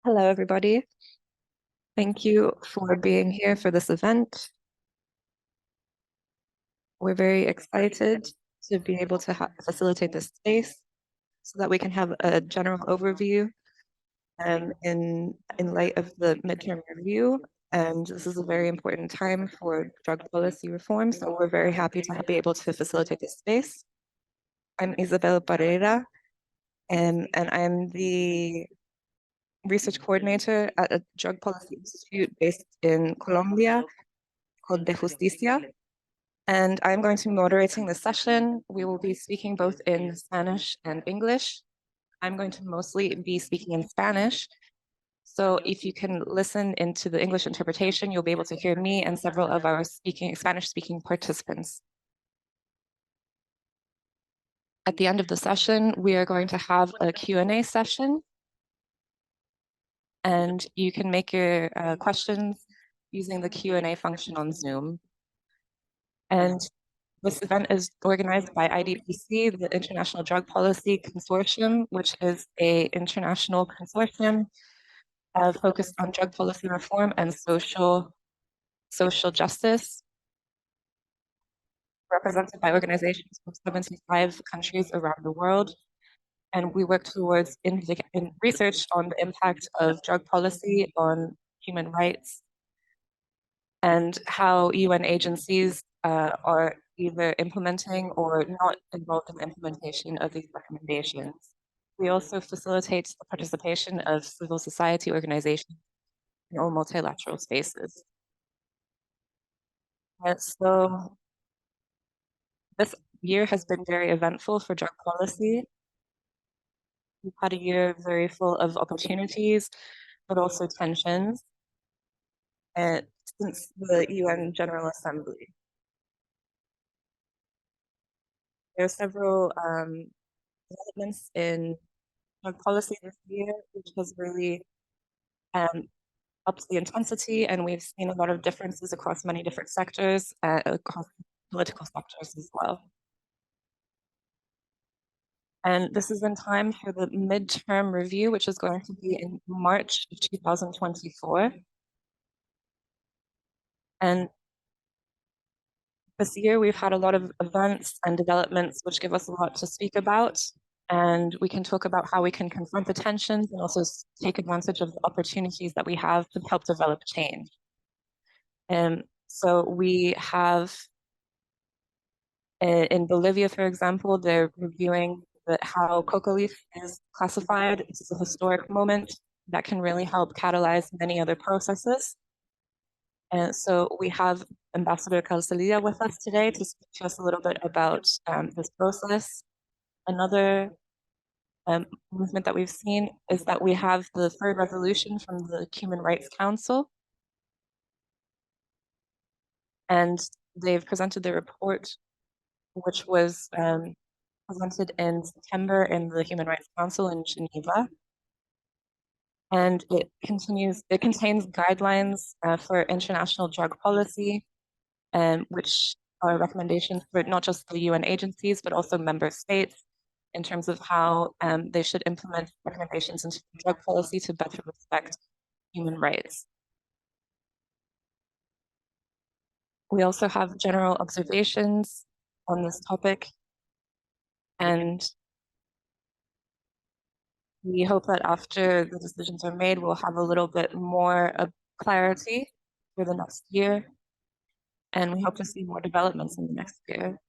Hello, everybody. Thank you for being here for this event. We're very excited to be able to facilitate this space so that we can have a general overview in light of the midterm review. And this is a very important time for drug policy reform, so we're very happy to be able to facilitate this space. I'm Isabel Pereira, and I'm the research coordinator at a drug policy institute based in Colombia called De Justicia. And I'm going to be moderating the session. We will be speaking both in Spanish and English. I'm going to mostly be speaking in Spanish. So if you can listen into the English interpretation, you'll be able to hear me and several of our Spanish-speaking participants. At the end of the session, we are going to have a Q&A session. And you can make your questions using the Q&A function on Zoom. And this event is organized by IDPC, the International Drug Policy Consortium, which is an international consortium focused on drug policy reform and social justice, represented by organizations from 75 countries around the world. And we work towards in research on the impact of drug policy on human rights and how UN agencies are either implementing or not involved in the implementation of these recommendations. We also facilitate the participation of civil society organizations in all multilateral spaces. So this year has been very eventful for drug policy. We've had a year very full of opportunities, but also tensions since the UN General Assembly. There are several developments in drug policy this year, which has really upped the intensity, and we've seen a lot of differences across many different sectors, across political sectors as well. And this is in time for the midterm review, which is going to be in March of 2024. And this year we've had a lot of events and developments which give us a lot to speak about. And we can talk about how we can confront the tensions and also take advantage of the opportunities that we have to help develop change. And so we have, in Bolivia, for example, they're reviewing how coca leaf is classified. It's a historic moment that can really help catalyze many other processes. And so we have Ambassador Calcelia with us today to speak to us a little bit about this process. Another movement that we've seen is that we have the third resolution from the Human Rights Council. And they've presented their report, which was presented in September in the Human Rights Council in Geneva. And it contains guidelines for international drug policy, which are recommendations for not just the UN agencies, but also member states in terms of how they should implement recommendations into drug policy to better respect human rights. We also have general observations on this topic, and we hope that after the decisions are made, we'll have a little bit more of clarity for the next year, and we hope to see more developments in the next year.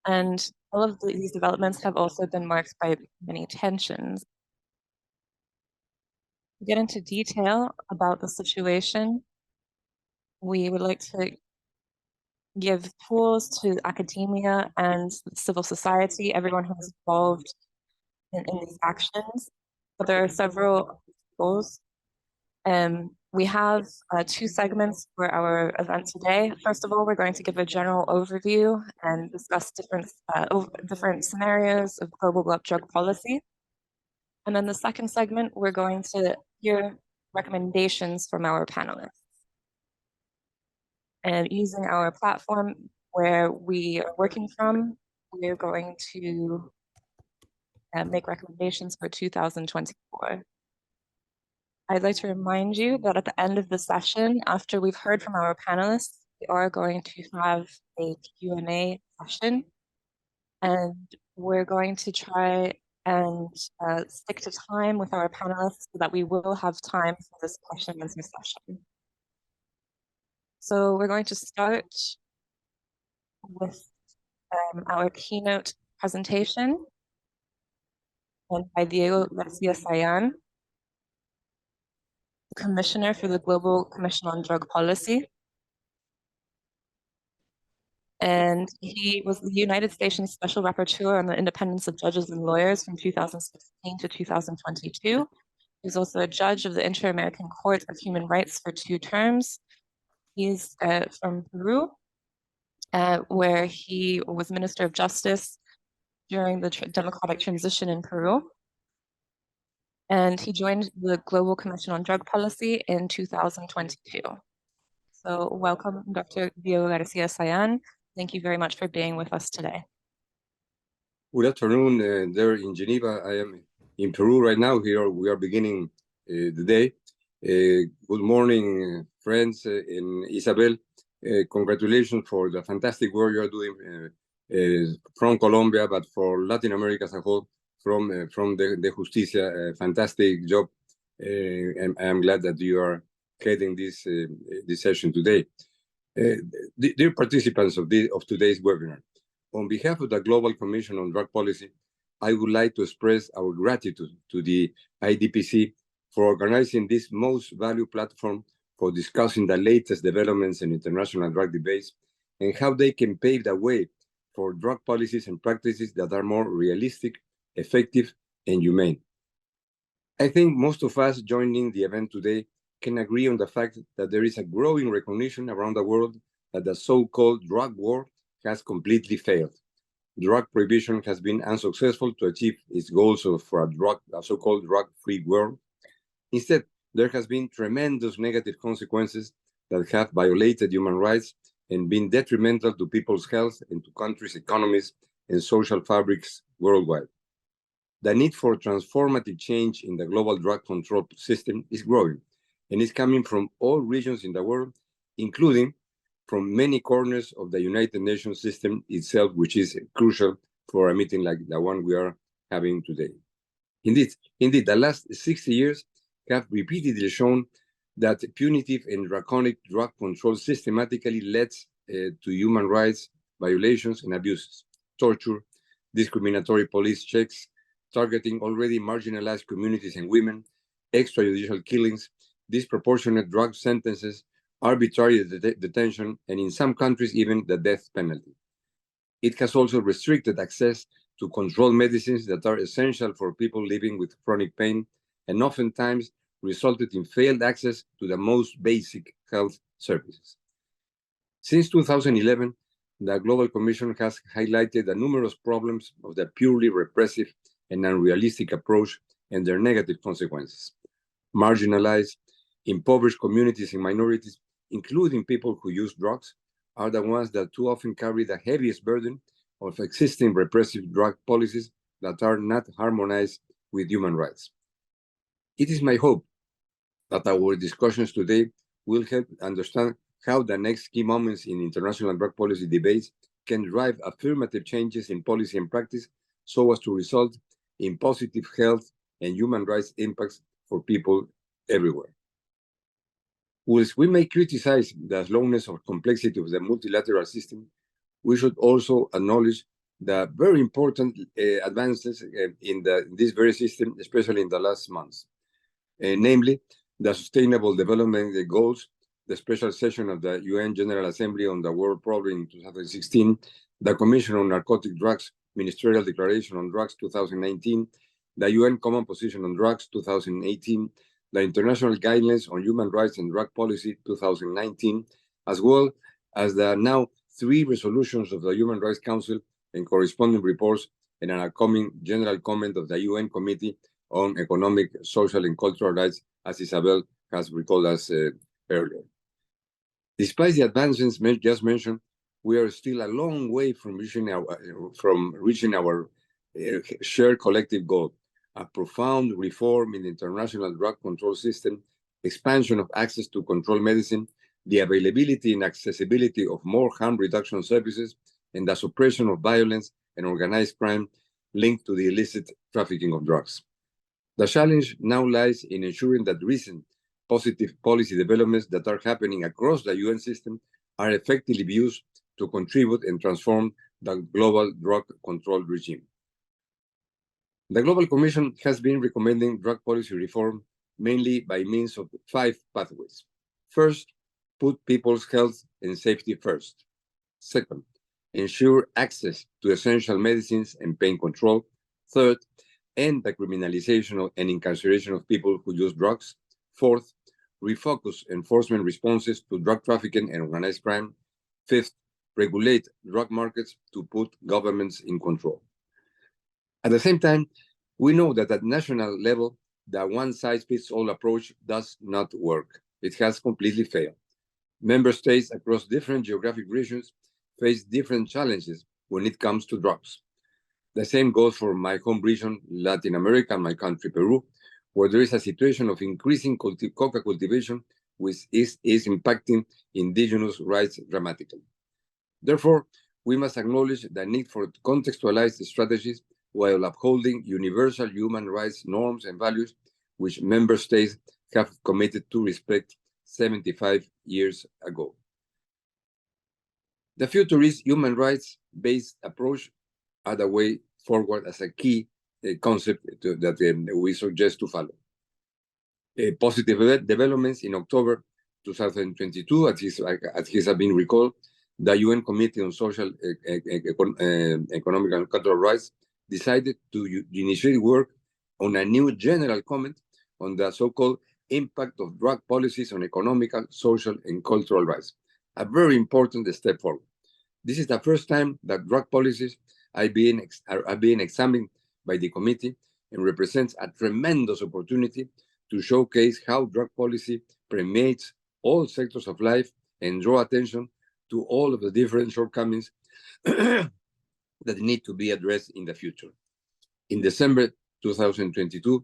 And all of these developments have also been marked by many tensions. To get into detail about the situation, we would like to give tools to academia and civil society, everyone who is involved in these actions. But there are several goals. We have two segments for our event today. First of all, we're going to give a general overview and discuss different scenarios of global drug policy. And then the second segment, we're going to hear recommendations from our panelists. And using our platform where we are working from, we're going to make recommendations for 2024. I'd like to remind you that at the end of the session, after we've heard from our panelists, we are going to have a Q&A session, and we're going to try and stick to time with our panelists so that we will have time for this question and answer session. So we're going to start with our keynote presentation by Diego Garcia Sayan, the Commissioner for the Global Commission on Drug Policy. And he was the United Nations Special Rapporteur on the independence of judges and lawyers from 2016 to 2022. He was also a judge of the Inter-American Court of Human Rights for 2 terms. He's from Peru, where he was Minister of Justice during the democratic transition in Peru. And he joined the Global Commission on Drug Policy in 2022. So welcome, Dr. Diego Garcia Sayan. Thank you very much for being with us today. Good afternoon there in Geneva. I am in Peru right now. Here we are beginning the day. Good morning, friends, and Isabel. Congratulations for the fantastic work you are doing from Colombia, but for Latin America as a whole, from the Justicia. Fantastic job. And I'm glad that you are heading this session today. Dear participants of today's webinar, on behalf of the Global Commission on Drug Policy, I would like to express our gratitude to the IDPC for organizing this most valuable platform for discussing the latest developments in international drug debates and how they can pave the way for drug policies and practices that are more realistic, effective, and humane. I think most of us joining the event today can agree on the fact that there is a growing recognition around the world that the so-called drug war has completely failed. Drug prohibition has been unsuccessful to achieve its goals for a so-called drug-free world. Instead, there has been tremendous negative consequences that have violated human rights and been detrimental to people's health and to countries' economies and social fabrics worldwide. The need for transformative change in the global drug control system is growing, and is coming from all regions in the world, including from many corners of the United Nations system itself, which is crucial for a meeting like the one we are having today. Indeed, the last 60 years have repeatedly shown that punitive and draconic drug control systematically leads to human rights violations and abuses, torture, discriminatory police checks, targeting already marginalized communities and women, extrajudicial killings, disproportionate drug sentences, arbitrary detention, and in some countries, even the death penalty. It has also restricted access to controlled medicines that are essential for people living with chronic pain, and oftentimes resulted in failed access to the most basic health services. Since 2011, the Global Commission has highlighted the numerous problems of the purely repressive and unrealistic approach and their negative consequences. Marginalized, impoverished communities and minorities, including people who use drugs, are the ones that too often carry the heaviest burden of existing repressive drug policies that are not harmonized with human rights. It is my hope that our discussions today will help understand how the next key moments in international drug policy debates can drive affirmative changes in policy and practice so as to result in positive health and human rights impacts for people everywhere. Whilst we may criticize the slowness or complexity of the multilateral system, we should also acknowledge the very important advances in this very system, especially in the last months, namely the Sustainable Development Goals, the special session of the UN General Assembly on the World Problem in 2016, the Commission on Narcotic Drugs Ministerial Declaration on Drugs 2019, the UN Common Position on Drugs 2018, the International Guidelines on Human Rights and Drug Policy 2019, as well as the now 3 resolutions of the Human Rights Council and corresponding reports, and an upcoming general comment of the UN Committee on Economic, Social, and Cultural Rights, as Isabel has recalled us earlier. Despite the advances just mentioned, we are still a long way from reaching our shared collective goal a profound reform in the international drug control system, expansion of access to controlled medicine, the availability and accessibility of more harm reduction services, and the suppression of violence and organized crime linked to the illicit trafficking of drugs. The challenge now lies in ensuring that recent positive policy developments that are happening across the UN system are effectively used to contribute and transform the global drug control regime. The Global Commission has been recommending drug policy reform mainly by means of 5 pathways. First, put people's health and safety first. Second, ensure access to essential medicines and pain control. Third, end the criminalization and incarceration of people who use drugs. Fourth, refocus enforcement responses to drug trafficking and organized crime. Fifth, regulate drug markets to put governments in control. At the same time, we know that at national level, the one-size-fits-all approach does not work. It has completely failed. Member states across different geographic regions face different challenges when it comes to drugs. The same goes for my home region, Latin America, and my country, Peru, where there is a situation of increasing coca cultivation, which is impacting indigenous rights dramatically. Therefore, we must acknowledge the need for contextualized strategies while upholding universal human rights norms and values which member states have committed to respect 75 years ago. The futurist human rights-based approach are the way forward as a key concept that we suggest to follow. Positive developments in October 2022, as has been recalled, the UN Committee on Social, Economic and Cultural Rights decided to initiate work on a new general comment on the so-called impact of drug policies on economic, social, and cultural rights, a very important step forward. This is the first time that drug policies are being examined by the committee and represents a tremendous opportunity to showcase how drug policy permeates all sectors of life and draw attention to all of the different shortcomings that need to be addressed in the future. In December 2022,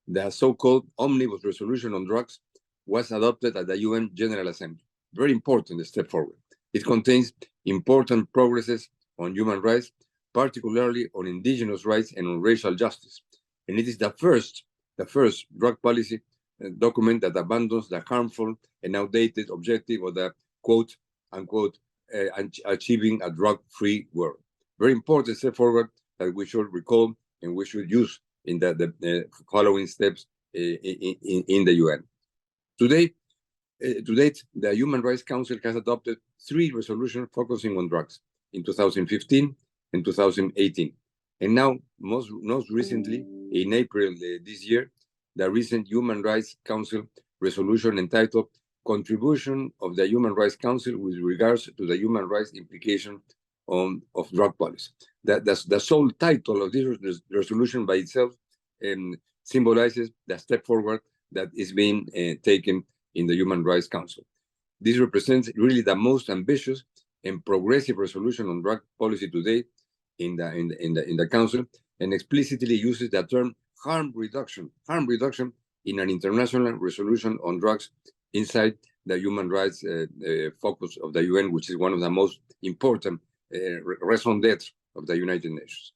the so-called Omnibus Resolution on Drugs was adopted at the UN General Assembly. Very important step forward. It contains important progresses on human rights, particularly on indigenous rights and on racial justice. And it is the first drug policy document that abandons the harmful and outdated objective of the quote unquote achieving a drug-free world. Very important step forward that we should recall and we should use in the following steps in the UN. To date, the Human Rights Council has adopted 3 resolutions focusing on drugs in 2015 and 2018. And now, most recently, in April this year, the recent Human Rights Council resolution entitled Contribution of the Human Rights Council with regards to the human rights implication of drug policy. The sole title of this resolution by itself symbolizes the step forward that is being taken in the Human Rights Council. This represents really the most ambitious and progressive resolution on drug policy today in the Council, and explicitly uses the term harm reduction in an international resolution on drugs inside the human rights focus of the UN, which is one of the most important raison d'etre of the United Nations.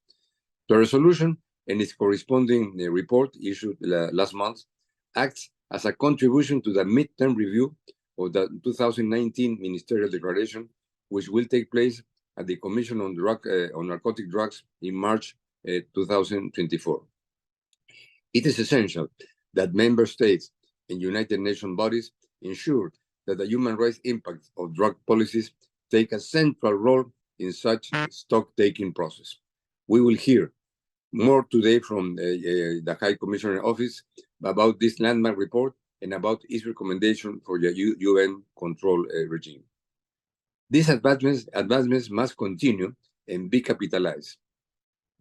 The resolution and its corresponding report issued last month acts as a contribution to the midterm review of the 2019 Ministerial Declaration, which will take place at the Commission on Narcotic Drugs in March 2024. It is essential that member states and United Nations bodies ensure that the human rights impact of drug policies take a central role in such stock-taking process. We will hear more today from the High Commissioner Office about this landmark report and about its recommendation for the UN control regime. These advancements must continue and be capitalized.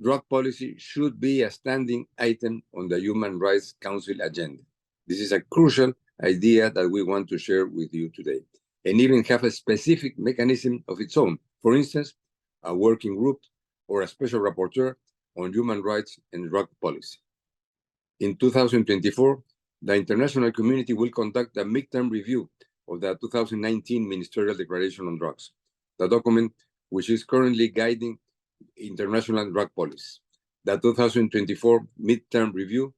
Drug policy should be a standing item on the Human Rights Council agenda. This is a crucial idea that we want to share with you today, and even have a specific mechanism of its own. For instance, a working group or a special rapporteur on human rights and drug policy. In 2024, the international community will conduct a midterm review of the 2019 Ministerial Declaration on Drugs, the document which is currently guiding international drug policy. The 2024 midterm review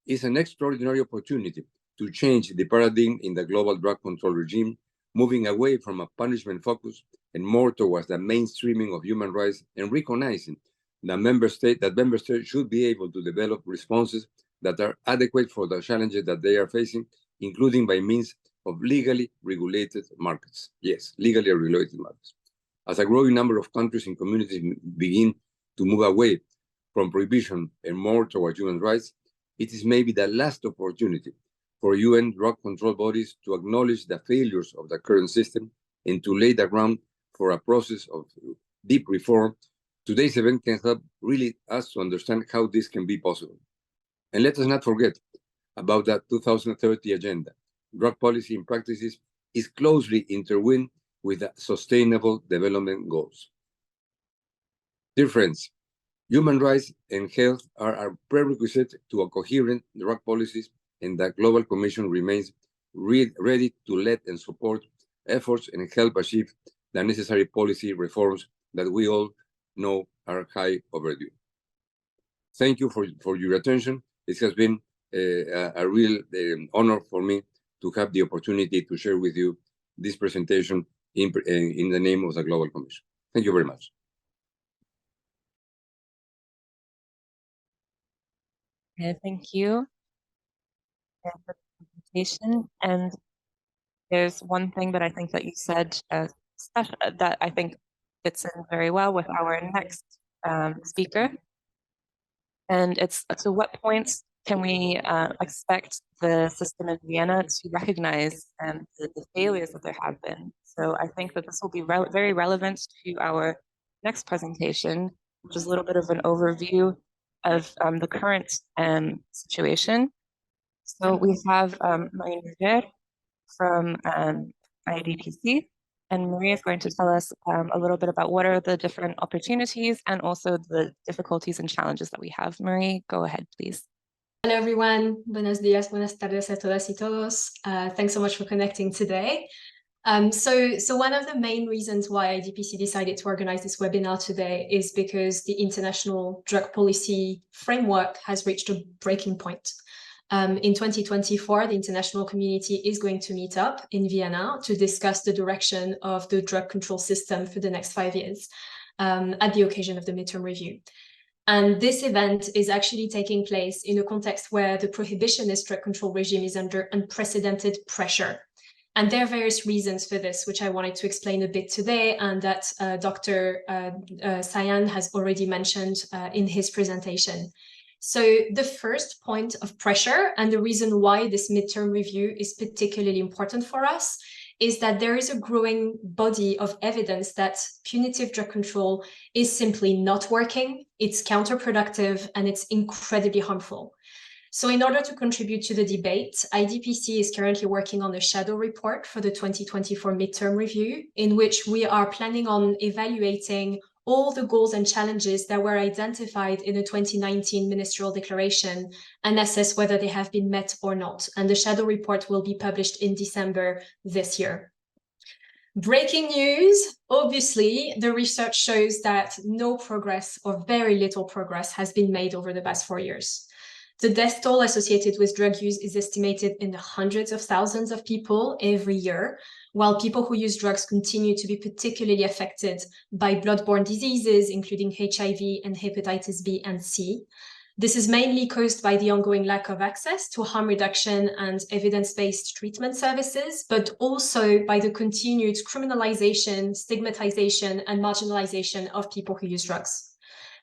is an extraordinary opportunity to change the paradigm in the global drug control regime, moving away from a punishment focus and more towards the mainstreaming of human rights and recognizing that member states should be able to develop responses that are adequate for the challenges that they are facing, including by means of legally regulated markets. Yes, legally regulated markets. As a growing number of countries and communities begin to move away from prohibition and more towards human rights, it is maybe the last opportunity for UN drug control bodies to acknowledge the failures of the current system and to lay the ground for a process of deep reform. Today's event can help really us to understand how this can be possible. And let us not forget about the 2030 agenda. Drug policy and practices is closely intertwined with the Sustainable Development Goals. Dear friends, human rights and health are a prerequisite to a coherent drug policies, and the Global Commission remains ready to lead and support efforts and help achieve the necessary policy reforms that we all know are high overdue. Thank you for your attention. It has been a real honor for me to have the opportunity to share with you this presentation in the name of the Global Commission. Thank you very much. Thank you for the presentation. And there's one thing that I think that you said that I think fits in very well with our next speaker. And it's, to what points can we expect the system in Vienna to recognize the failures that there have been? So I think that this will be very relevant to our next presentation, which is a little bit of an overview of the current situation. So we have Marie from IDPC, and Maria is going to tell us a little bit about what are the different opportunities and also the difficulties and challenges that we have. Marie, go ahead, please. Hello, everyone. Buenos días, buenas tardes a todas y todos. Thanks so much for connecting today. So one of the main reasons why IDPC decided to organize this webinar today is because the International Drug Policy Framework has reached a breaking point. In 2024, the international community is going to meet up in Vienna to discuss the direction of the drug control system for the next 5 years at the occasion of the midterm review. And this event is actually taking place in a context where the prohibitionist drug control regime is under unprecedented pressure. And there are various reasons for this, which I wanted to explain a bit today, and that Dr. Sayan has already mentioned in his presentation. So the first point of pressure, and the reason why this midterm review is particularly important for us, is that there is a growing body of evidence that punitive drug control is simply not working, it's counterproductive, and it's incredibly harmful. So in order to contribute to the debate, IDPC is currently working on a shadow report for the 2024 midterm review, in which we are planning on evaluating all the goals and challenges that were identified in the 2019 ministerial declaration and assess whether they have been met or not. And the shadow report will be published in December this year. Breaking news, obviously, the research shows that no progress or very little progress has been made over the past 4 years. The death toll associated with drug use is estimated in the hundreds of thousands of people every year, while people who use drugs continue to be particularly affected by bloodborne diseases, including HIV and hepatitis B and C. This is mainly caused by the ongoing lack of access to harm reduction and evidence-based treatment services, but also by the continued criminalization, stigmatization, and marginalization of people who use drugs.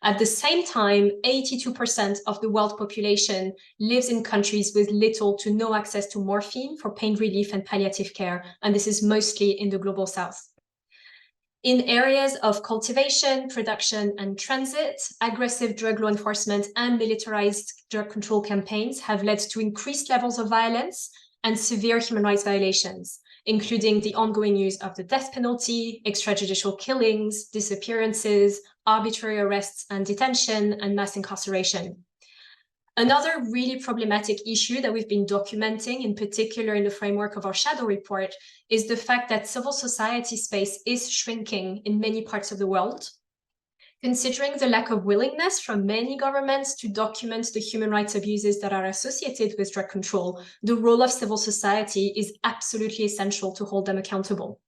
At the same time, 82% of the world population lives in countries with little to no access to morphine for pain relief and palliative care, and this is mostly in the global south. In areas of cultivation, production, and transit, aggressive drug law enforcement and militarized drug control campaigns have led to increased levels of violence and severe human rights violations, including the ongoing use of the death penalty, extrajudicial killings, disappearances, arbitrary arrests and detention, and mass incarceration. Another really problematic issue that we've been documenting, in particular in the framework of our shadow report, is the fact that civil society space is shrinking in many parts of the world. Considering the lack of willingness from many governments to document the human rights abuses that are associated with drug control, the role of civil society is absolutely essential to hold them accountable.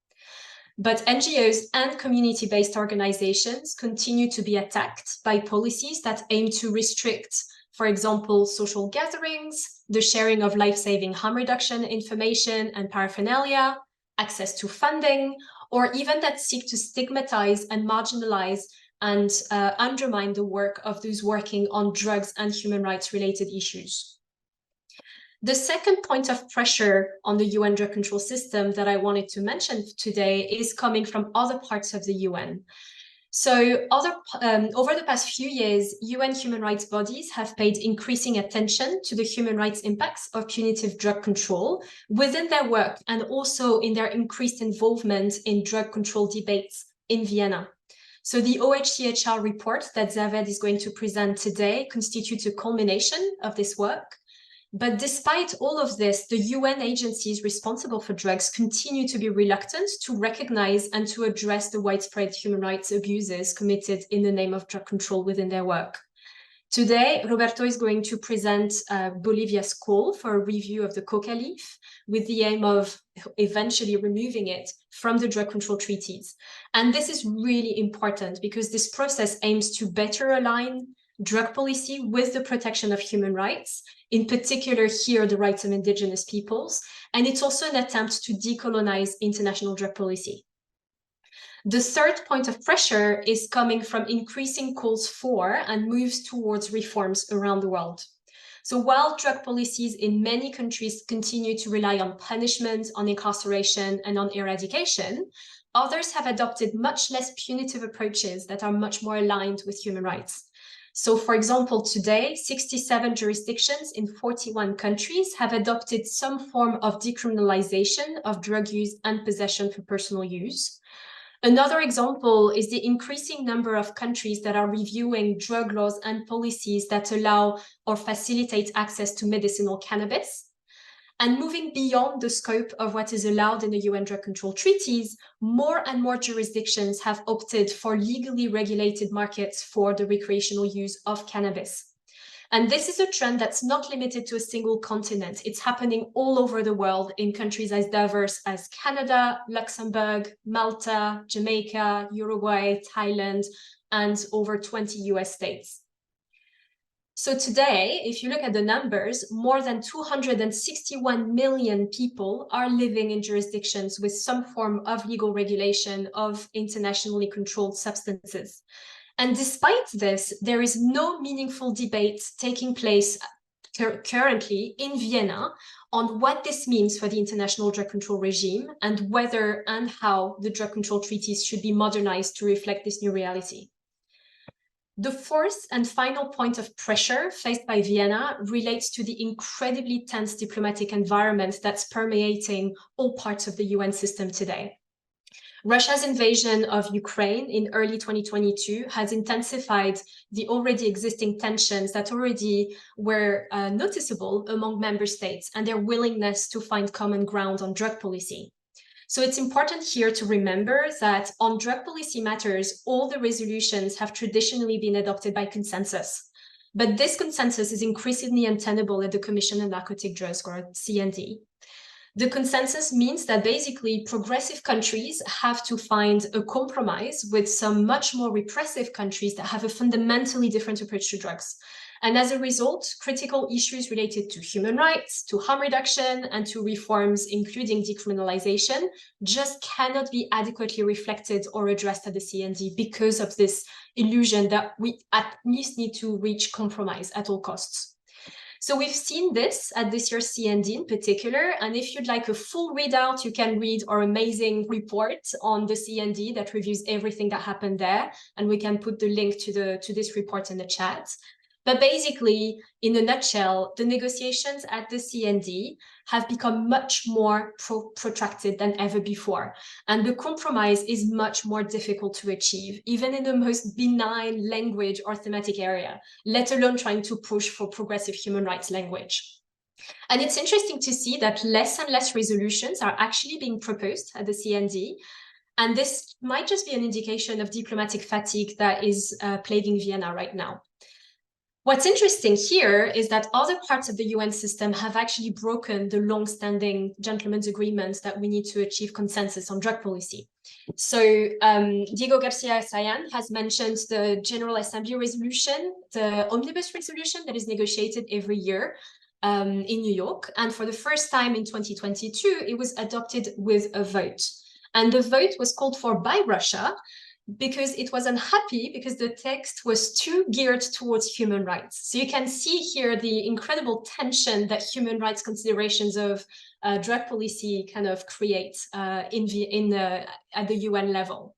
But NGOs and community-based organizations continue to be attacked by policies that aim to restrict, for example, social gatherings, the sharing of life-saving harm reduction information and paraphernalia, access to funding, or even that seek to stigmatize and marginalize and undermine the work of those working on drugs and human rights related issues. The second point of pressure on the UN drug control system that I wanted to mention today is coming from other parts of the UN. So over the past few years, UN human rights bodies have paid increasing attention to the human rights impacts of punitive drug control within their work and also in their increased involvement in drug control debates in Vienna. So the OHCHR report that Zaved is going to present today constitutes a culmination of this work. But despite all of this, the UN agencies responsible for drugs continue to be reluctant to recognize and to address the widespread human rights abuses committed in the name of drug control within their work. Today, Roberto is going to present Bolivia's call for a review of the coca leaf with the aim of eventually removing it from the drug control treaties. And this is really important because this process aims to better align drug policy with the protection of human rights, in particular here, the rights of indigenous peoples. And it's also an attempt to decolonize international drug policy. The third point of pressure is coming from increasing calls for and moves towards reforms around the world. So while drug policies in many countries continue to rely on punishment, on incarceration, and on eradication, others have adopted much less punitive approaches that are much more aligned with human rights. So, for example, today, 67 jurisdictions in 41 countries have adopted some form of decriminalization of drug use and possession for personal use. Another example is the increasing number of countries that are reviewing drug laws and policies that allow or facilitate access to medicinal cannabis. And moving beyond the scope of what is allowed in the UN drug control treaties, more and more jurisdictions have opted for legally regulated markets for the recreational use of cannabis. And this is a trend that's not limited to a single continent. It's happening all over the world in countries as diverse as Canada, Luxembourg, Malta, Jamaica, Uruguay, Thailand, and over 20 US states. So today, if you look at the numbers, more than 261 million people are living in jurisdictions with some form of legal regulation of internationally controlled substances. And despite this, there is no meaningful debate taking place currently in Vienna on what this means for the international drug control regime and whether and how the drug control treaties should be modernized to reflect this new reality. The fourth and final point of pressure faced by Vienna relates to the incredibly tense diplomatic environment that's permeating all parts of the UN system today. Russia's invasion of Ukraine in early 2022 has intensified the already existing tensions that already were noticeable among member states and their willingness to find common ground on drug policy. So it's important here to remember that on drug policy matters, all the resolutions have traditionally been adopted by consensus. But this consensus is increasingly untenable at the Commission on Narcotic Drugs, or CND. The consensus means that basically progressive countries have to find a compromise with some much more repressive countries that have a fundamentally different approach to drugs. And as a result, critical issues related to human rights, to harm reduction, and to reforms, including decriminalization, just cannot be adequately reflected or addressed at the CND because of this illusion that we at least need to reach compromise at all costs. So we've seen this at this year's CND in particular, and if you'd like a full readout, you can read our amazing report on the CND that reviews everything that happened there, and we can put the link to this report in the chat. But basically, in a nutshell, the negotiations at the CND have become much more protracted than ever before. And the compromise is much more difficult to achieve, even in the most benign language or thematic area, let alone trying to push for progressive human rights language. And it's interesting to see that less and less resolutions are actually being proposed at the CND. And this might just be an indication of diplomatic fatigue that is plaguing Vienna right now. What's interesting here is that other parts of the UN system have actually broken the long-standing gentleman's agreement that we need to achieve consensus on drug policy. So Diego Garcia Sayan has mentioned the General Assembly resolution, the omnibus resolution that is negotiated every year in New York. And for the first time in 2022, it was adopted with a vote. And the vote was called for by Russia, because it was unhappy because the text was too geared towards human rights. So you can see here the incredible tension that human rights considerations of drug policy kind of create at the UN level.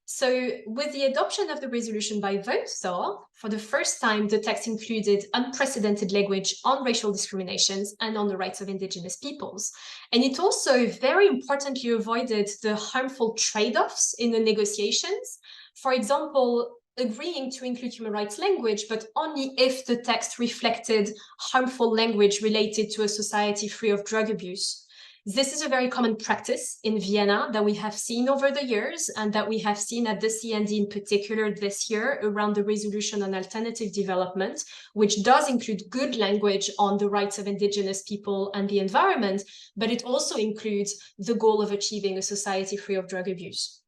So with the adoption of the resolution by vote, though, for the first time, the text included unprecedented language on racial discriminations and on the rights of indigenous peoples. And it also very importantly avoided the harmful trade-offs in the negotiations. For example, agreeing to include human rights language, but only if the text reflected harmful language related to a society free of drug abuse. This is a very common practice in Vienna that we have seen over the years and that we have seen at the CND in particular this year around the resolution on alternative development, which does include good language on the rights of indigenous people and the environment, but it also includes the goal of achieving a society free of drug abuse.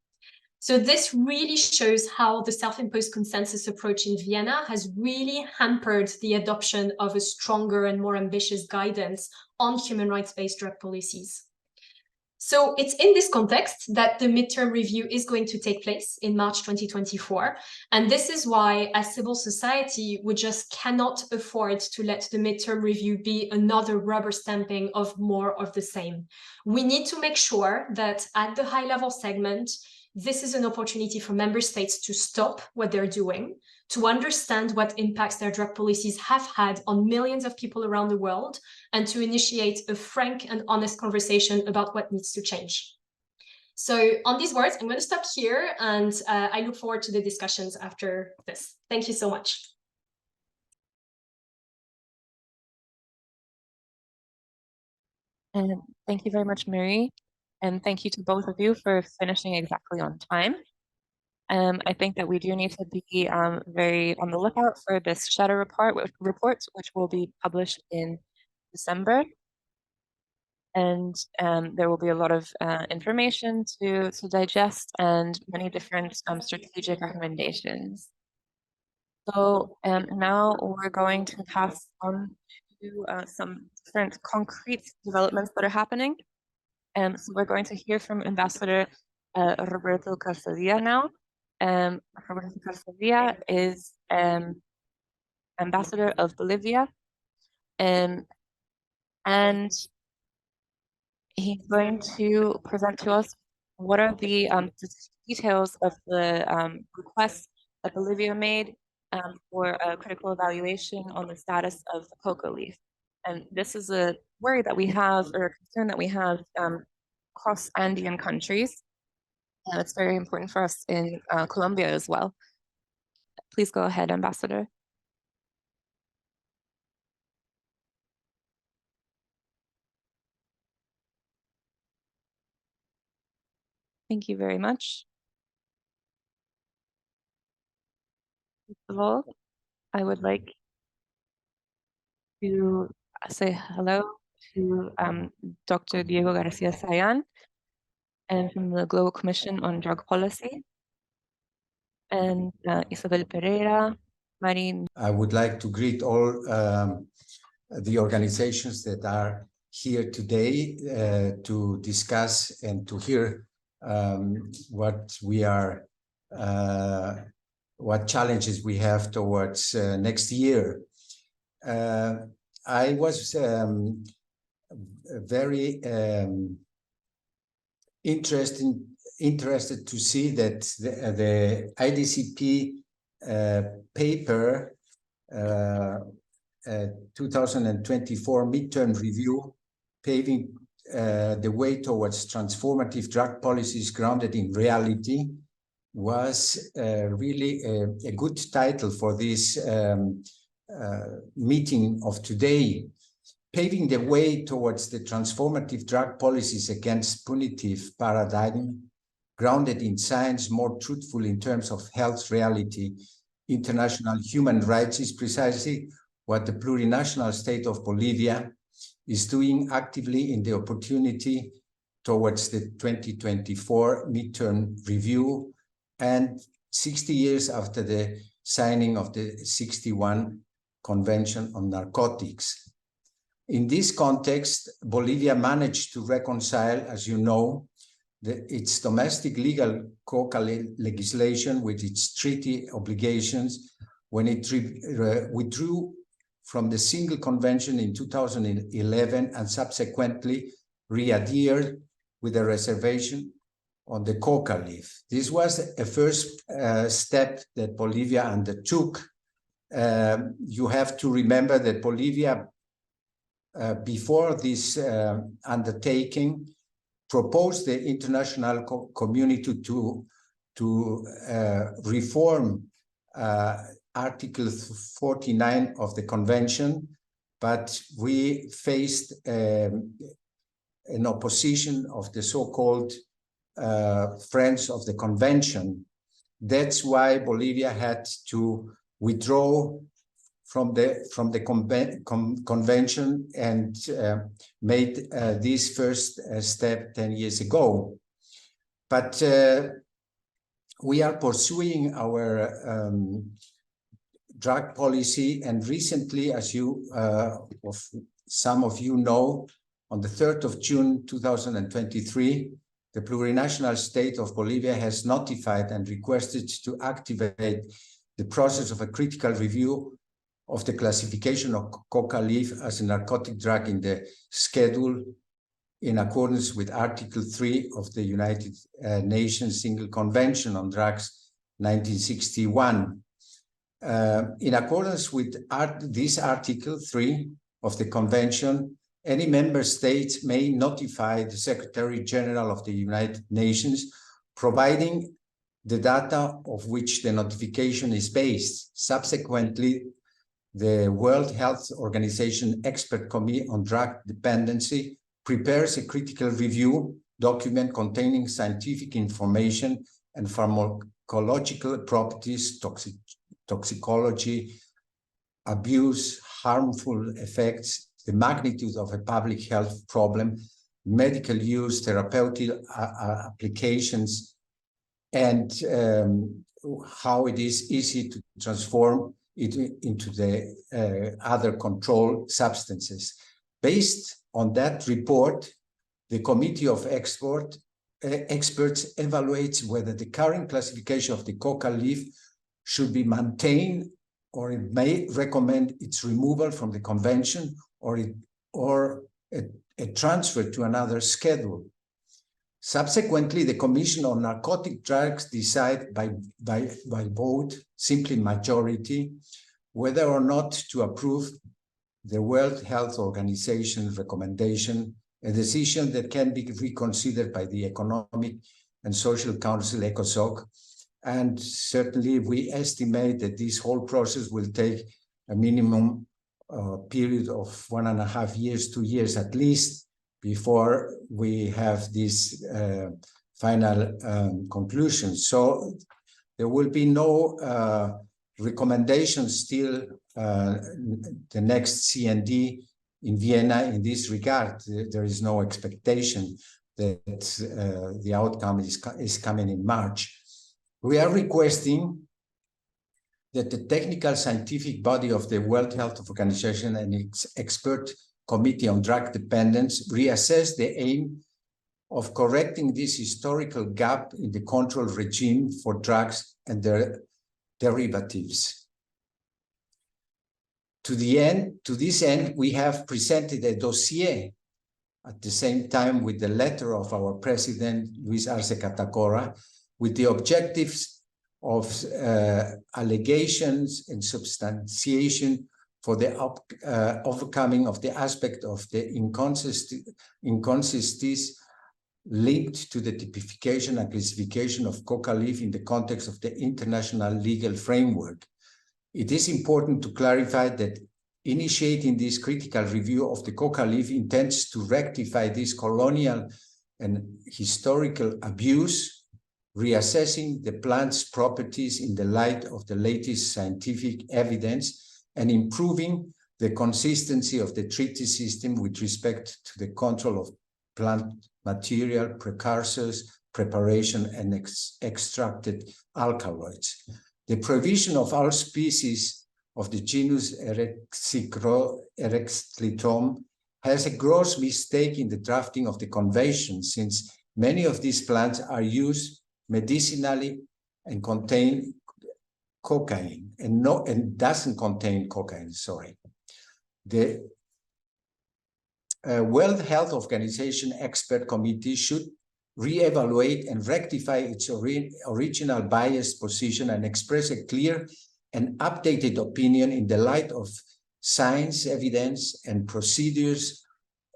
So this really shows how the self-imposed consensus approach in Vienna has really hampered the adoption of a stronger and more ambitious guidance on human rights-based drug policies. So it's in this context that the midterm review is going to take place in March 2024. And this is why, as civil society, we just cannot afford to let the midterm review be another rubber stamping of more of the same. We need to make sure that at the high-level segment, this is an opportunity for member states to stop what they're doing, to understand what impacts their drug policies have had on millions of people around the world, and to initiate a frank and honest conversation about what needs to change. So on these words, I'm going to stop here, and I look forward to the discussions after this. Thank you so much. And thank you very much, Marie. And thank you to both of you for finishing exactly on time. I think that we do need to be very on the lookout for this shadow report, which will be published in December. And there will be a lot of information to digest and many different strategic recommendations. So now we're going to pass on to some different concrete developments that are happening. So we're going to hear from Ambassador Roberto Calzadilla now. Roberto Calzadilla is Ambassador of Bolivia, and he's going to present to us what are the details of the requests that Bolivia made for a critical evaluation on the status of the coca leaf. And this is a worry that we have, or a concern that we have across Andean countries. And it's very important for us in Colombia as well. Please go ahead, Ambassador. Thank you very much. First of all, I would like to say hello to Dr. Diego Garcia Sayan, and from the Global Commission on Drug Policy, and Isabel Pereira, Marin. I would like to greet all the organizations that are here today to discuss and to hear what we are, what challenges we have towards next year. I was very interested to see that the IDCP paper 2024 midterm review, paving the way towards transformative drug policies grounded in reality, was really a good title for this meeting of today. Paving the way towards the transformative drug policies against punitive paradigm, grounded in science, more truthful in terms of health reality, international human rights, is precisely what the plurinational state of Bolivia is doing actively in the opportunity towards the 2024 midterm review, and 60 years after the signing of the 61 Convention on Narcotics. In this context, Bolivia managed to reconcile, as you know, its domestic legal coca legislation with its treaty obligations when it withdrew from the single convention in 2011 and subsequently readhered with a reservation on the coca leaf. This was a first step that Bolivia undertook. You have to remember that Bolivia, before this undertaking, proposed the international community to reform Article 49 of the convention, but we faced an opposition of the so-called friends of the convention. That's why Bolivia had to withdraw from the convention and made this first step 10 years ago. But we are pursuing our drug policy, and recently, as some of you know, on the 3rd of June 2023, the plurinational state of Bolivia has notified and requested to activate the process of a critical review of the classification of coca leaf as a narcotic drug in the schedule, in accordance with Article 3 of the United Nations Single Convention on Drugs 1961. In accordance with this Article 3 of the Convention, any member states may notify the Secretary General of the United Nations, providing the data of which the notification is based. Subsequently, the World Health Organization Expert Committee on Drug Dependency prepares a critical review document containing scientific information and pharmacological properties, toxicology, abuse, harmful effects, the magnitude of a public health problem, medical use, therapeutic applications, and how it is easy to transform it into the other controlled substances. Based on that report, the Committee of Experts evaluates whether the current classification of the coca leaf should be maintained, or it may recommend its removal from the convention, or a transfer to another schedule. Subsequently, the Commission on Narcotic Drugs decide by vote, simply majority, whether or not to approve the World Health Organization recommendation, a decision that can be reconsidered by the Economic and Social Council, ECOSOC. And certainly we estimate that this whole process will take a minimum period of 1.5 years, 2 years at least, before we have this final conclusion. So there will be no recommendations still the next CND in Vienna in this regard. There is no expectation that the outcome is coming in March. We are requesting that the technical scientific body of the World Health Organization and its expert committee on drug dependence reassess the aim of correcting this historical gap in the control regime for drugs and their derivatives. To this end, we have presented a dossier at the same time with the letter of our president, Luis Arce Catacora, with the objectives of allegations and substantiation for the overcoming of the aspect of the inconsistencies linked to the typification and classification of coca leaf in the context of the international legal framework. It is important to clarify that initiating this critical review of the coca leaf intends to rectify this colonial and historical abuse, reassessing the plant's properties in the light of the latest scientific evidence, and improving the consistency of the treaty system with respect to the control of plant material, precursors, preparation, and extracted alkaloids. The provision of all species of the genus Erextlitum has a gross mistake in the drafting of the convention, since many of these plants are used medicinally and contain cocaine, and doesn't contain cocaine, sorry. The World Health Organization expert committee should reevaluate and rectify its original biased position and express a clear and updated opinion in the light of science, evidence, and procedures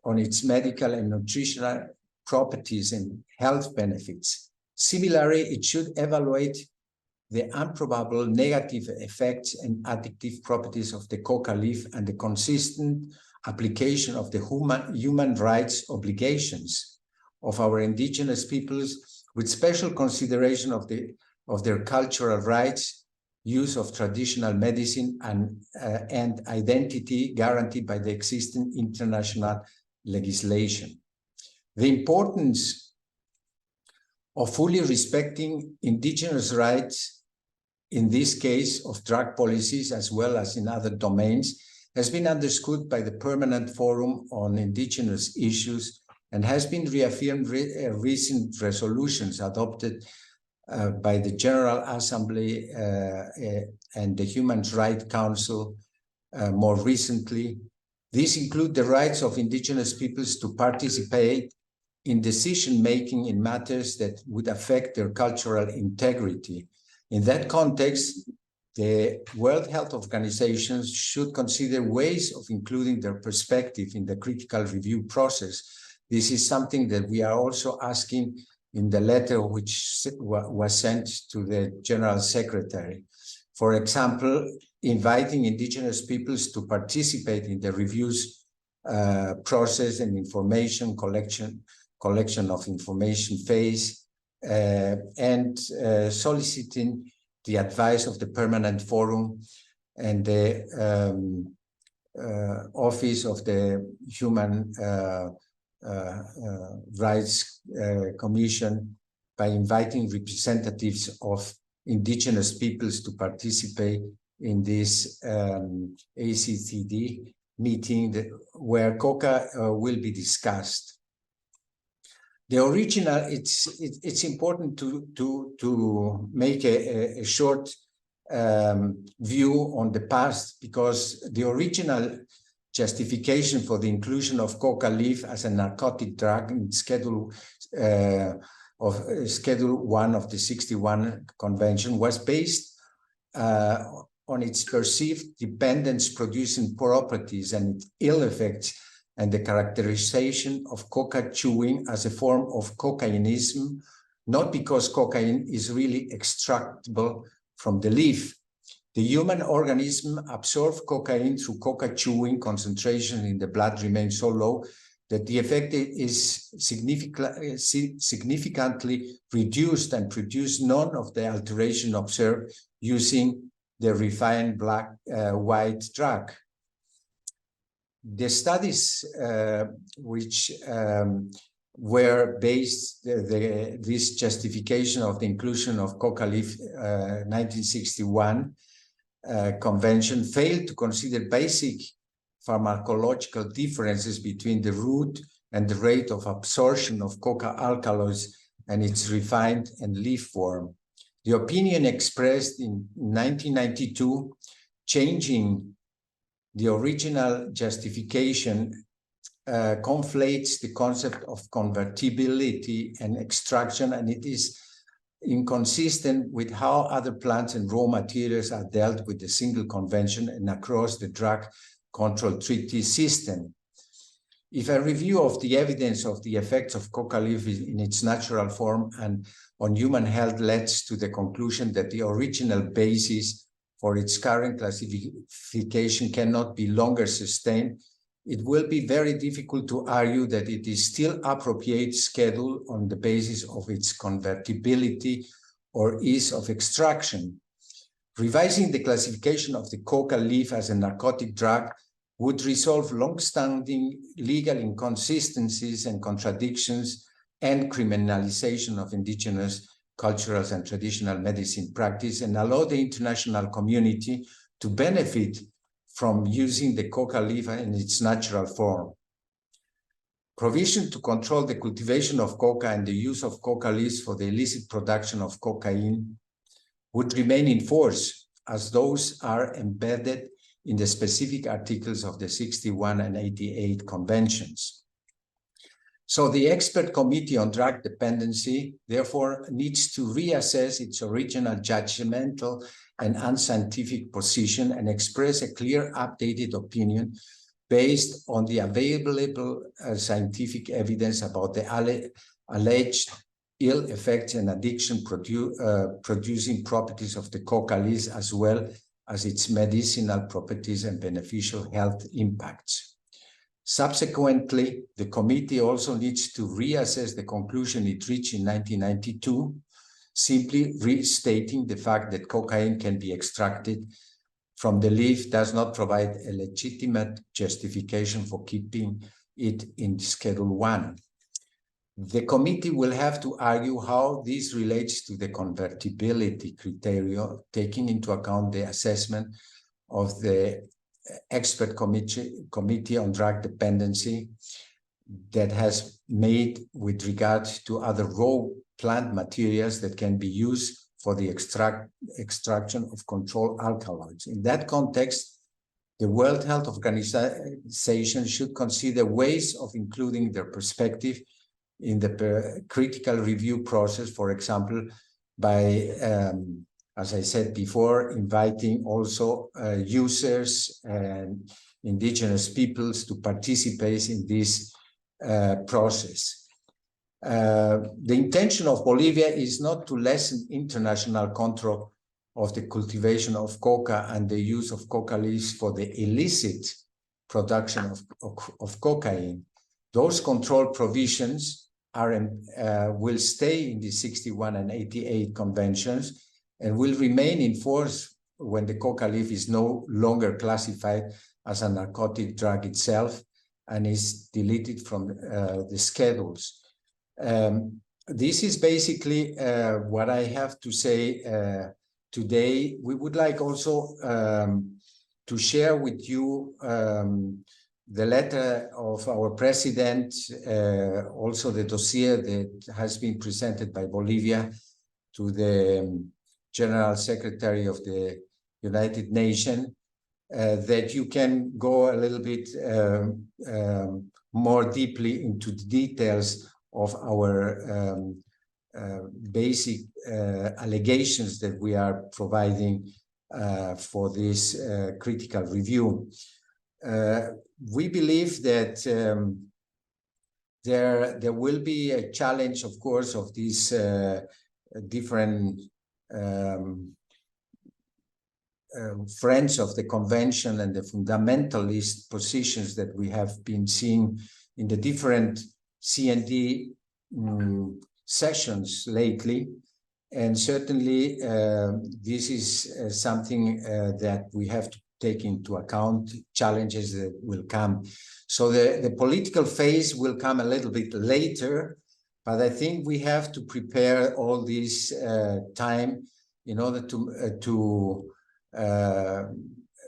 on its medical and nutritional properties and health benefits. Similarly, it should evaluate the improbable negative effects and addictive properties of the coca leaf and the consistent application of the human rights obligations of our indigenous peoples, with special consideration of their cultural rights, use of traditional medicine, and identity guaranteed by the existing international legislation. The importance of fully respecting indigenous rights in this case of drug policies, as well as in other domains, has been understood by the Permanent Forum on Indigenous Issues and has been reaffirmed recent resolutions adopted by the General Assembly and the Human Rights Council more recently. These include the rights of indigenous peoples to participate in decision-making in matters that would affect their cultural integrity. In that context, the World Health Organization should consider ways of including their perspective in the critical review process. This is something that we are also asking in the letter which was sent to the General Secretary. For example, inviting indigenous peoples to participate in the reviews process and information collection of information phase, and soliciting the advice of the Permanent Forum and the Office of the Human Rights Commission by inviting representatives of indigenous peoples to participate in this ACTD meeting where coca will be discussed. The original, it's important to make a short view on the past, because the original justification for the inclusion of coca leaf as a narcotic drug in Schedule 1 of the 61 Convention was based on its perceived dependence-producing properties and its ill effects, and the characterization of coca chewing as a form of cocainism, not because cocaine is really extractable from the leaf. The human organism absorbs cocaine through coca chewing. Concentration in the blood remains so low that the effect is significantly reduced and produce none of the alteration observed using the refined white drug. The studies which were based, this justification of the inclusion of coca leaf 1961 Convention failed to consider basic pharmacological differences between the root and the rate of absorption of coca alkaloids and its refined and leaf form. The opinion expressed in 1992, changing the original justification, conflates the concept of convertibility and extraction, and it is inconsistent with how other plants and raw materials are dealt with the single convention and across the drug control treaty system. If a review of the evidence of the effects of coca leaf in its natural form and on human health leads to the conclusion that the original basis for its current classification cannot be longer sustained, it will be very difficult to argue that it is still appropriate schedule on the basis of its convertibility or ease of extraction. Revising the classification of the coca leaf as a narcotic drug would resolve long-standing legal inconsistencies and contradictions and criminalization of indigenous cultural and traditional medicine practice and allow the international community to benefit from using the coca leaf in its natural form. Provision to control the cultivation of coca and the use of coca leaves for the illicit production of cocaine would remain in force, as those are embedded in the specific articles of the 61 and 88 conventions. So the expert committee on drug dependency therefore needs to reassess its original judgmental and unscientific position and express a clear updated opinion based on the available scientific evidence about the alleged ill effects and addiction producing properties of the coca leaves, as well as its medicinal properties and beneficial health impacts. Subsequently, the committee also needs to reassess the conclusion it reached in 1992, simply restating the fact that cocaine can be extracted from the leaf does not provide a legitimate justification for keeping it in Schedule 1. The committee will have to argue how this relates to the convertibility criteria, taking into account the assessment of the expert committee on drug dependency that has made with regard to other raw plant materials that can be used for the extraction of controlled alkaloids. In that context, the World Health Organization should consider ways of including their perspective in the critical review process, for example, by, as I said before, inviting also users and indigenous peoples to participate in this process. The intention of Bolivia is not to lessen international control of the cultivation of coca and the use of coca leaves for the illicit production of cocaine. Those control provisions will stay in the 61 and 88 conventions and will remain in force when the coca leaf is no longer classified as a narcotic drug itself and is deleted from the schedules. This is basically what I have to say today. We would like also to share with you the letter of our president, also the dossier that has been presented by Bolivia to the General Secretary of the United Nations, that you can go a little bit more deeply into the details of our basic allegations that we are providing for this critical review. We believe that there will be a challenge, of course, of these different friends of the convention and the fundamentalist positions that we have been seeing in the different CND sessions lately. And certainly this is something that we have to take into account, challenges that will come. So the political phase will come a little bit later, but I think we have to prepare all this time in order to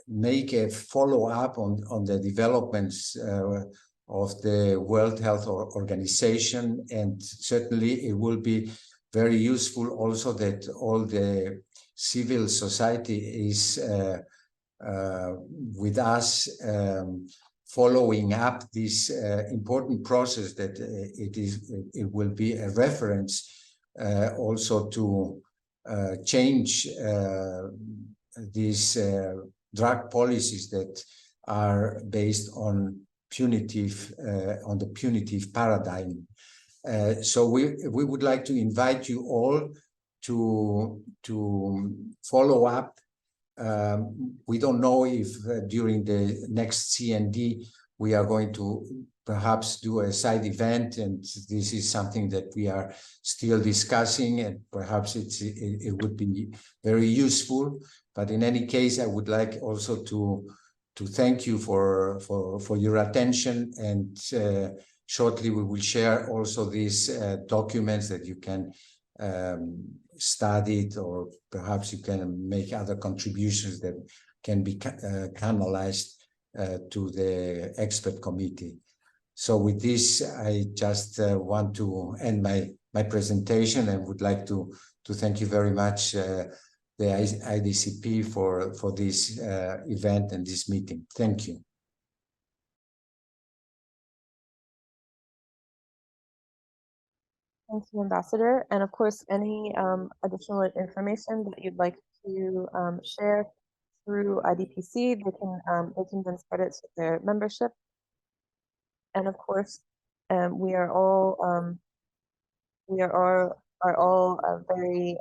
make a follow-up on the developments of the World Health Organization, and certainly it will be very useful also that all the civil society is with us following up this important process, that it will be a reference also to change these drug policies that are based on the punitive paradigm. So we would like to invite you all to follow up. We don't know if during the next CND we are going to perhaps do a side event, and this is something that we are still discussing, and perhaps it would be very useful. But in any case, I would like also to thank you for your attention, and shortly we will share also these documents that you can study it, or perhaps you can make other contributions that can be canalized to the expert committee. So with this, I just want to end my presentation, and would like to thank you very much, the IDCP, for this event and this meeting. Thank you. Thank you, Ambassador. And of course, any additional information that you'd like to share through IDPC, they can then spread it to their membership. And of course, we are all very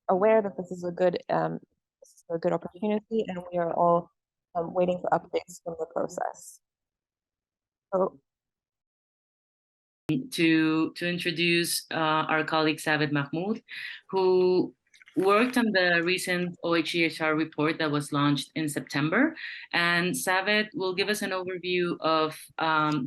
aware that this is a good opportunity, and we are all waiting for updates from the process. So, to introduce our colleague Saved Mahmoud, who worked on the recent OHCHR report that was launched in September. And Saved will give us an overview of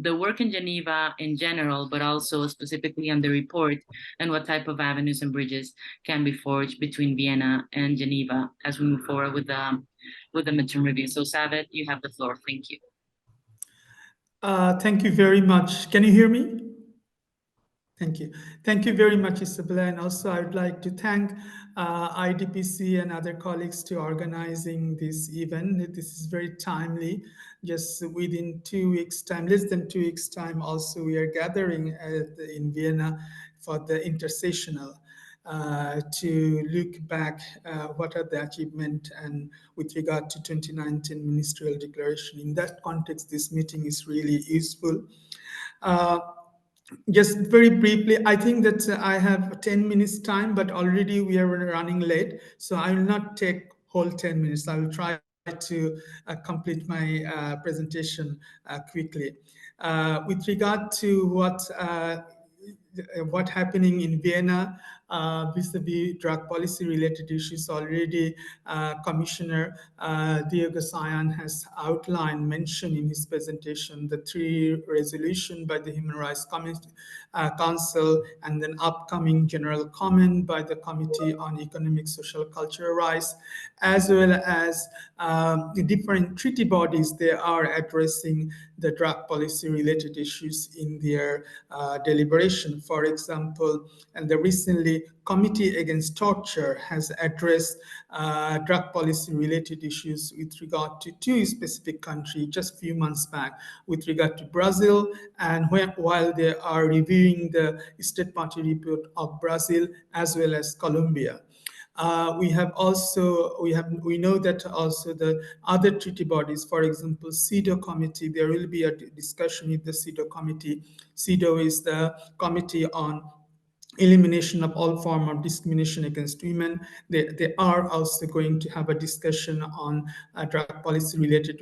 the work in Geneva in general, but also specifically on the report and what type of avenues and bridges can be forged between Vienna and Geneva as we move forward with the midterm review. So Saved, you have the floor. Thank you. Thank you very much. Can you hear me? Thank you. Thank you very much, Isabella. And also I would like to thank IDPC and other colleagues to organizing this event. This is very timely. Just within 2 weeks' time, less than 2 weeks' time, also we are gathering in Vienna for the intersessional to look back what are the achievements and with regard to 2019 ministerial declaration. In that context, this meeting is really useful. Just very briefly, I think that I have 10 minutes time, but already we are running late. So I will not take whole 10 minutes. I will try to complete my presentation quickly. With regard to what happening in Vienna vis-a-vis drug policy related issues, already Commissioner Diego Sayan has mentioned in his presentation the 3 resolutions by the Human Rights Council, and then upcoming general comment by the Committee on Economic, Social, Cultural Rights, as well as the different treaty bodies. They are addressing the drug policy related issues in their deliberation. For example, and the recently Committee Against Torture has addressed drug policy related issues with regard to 2 specific countries just a few months back, with regard to Brazil, and while they are reviewing the state party report of Brazil as well as Colombia. We know that also the other treaty bodies, for example, CEDAW committee, there will be a discussion with the CEDAW committee. CEDAW is the Committee on Elimination of All Form of Discrimination Against Women. They are also going to have a discussion on drug policy related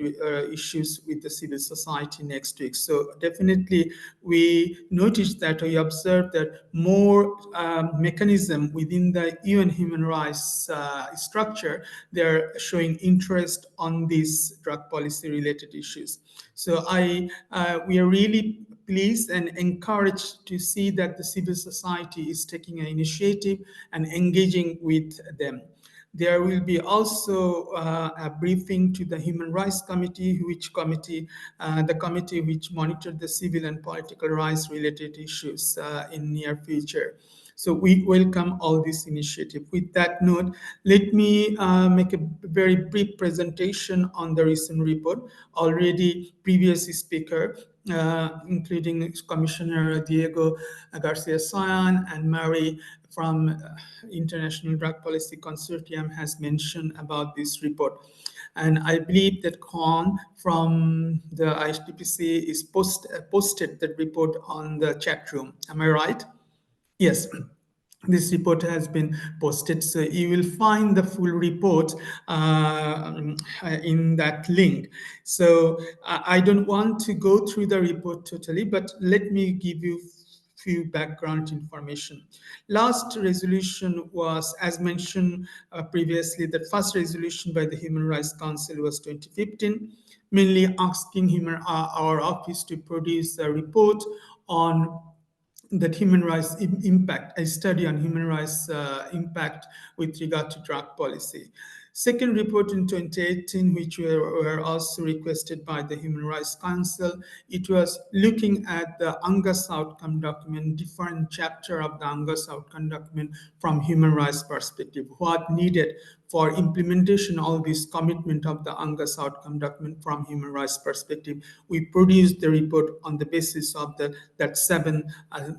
issues with the civil society next week. So definitely we noticed that, we observed that more mechanism within the UN human rights structure, they're showing interest on these drug policy related issues. So we are really pleased and encouraged to see that the civil society is taking an initiative and engaging with them. There will be also a briefing to the Human Rights Committee, the committee which monitored the civil and political rights related issues in near future. So we welcome all this initiative. With that note, let me make a very brief presentation on the recent report. Already previous speaker including Commissioner Diego Garcia Sion and Mary from International Drug Policy Consortium has mentioned about this report. And I believe that Khan from the IDPC is posted that report on the chat room. Am I right? Yes. This report has been posted, so you will find the full report in that link. So I don't want to go through the report totally, but let me give you few background information. Last resolution was, as mentioned previously, the first resolution by the Human Rights Council was 2015, mainly asking our office to produce a report on that human rights impact, a study on human rights impact with regard to drug policy. Second report in 2018, which were also requested by the Human Rights Council, it was looking at the Angus outcome document, different chapter of the Angus outcome document from human rights perspective, what needed for implementation of this commitment of the Angus outcome document from human rights perspective. We produced the report on the basis of that 7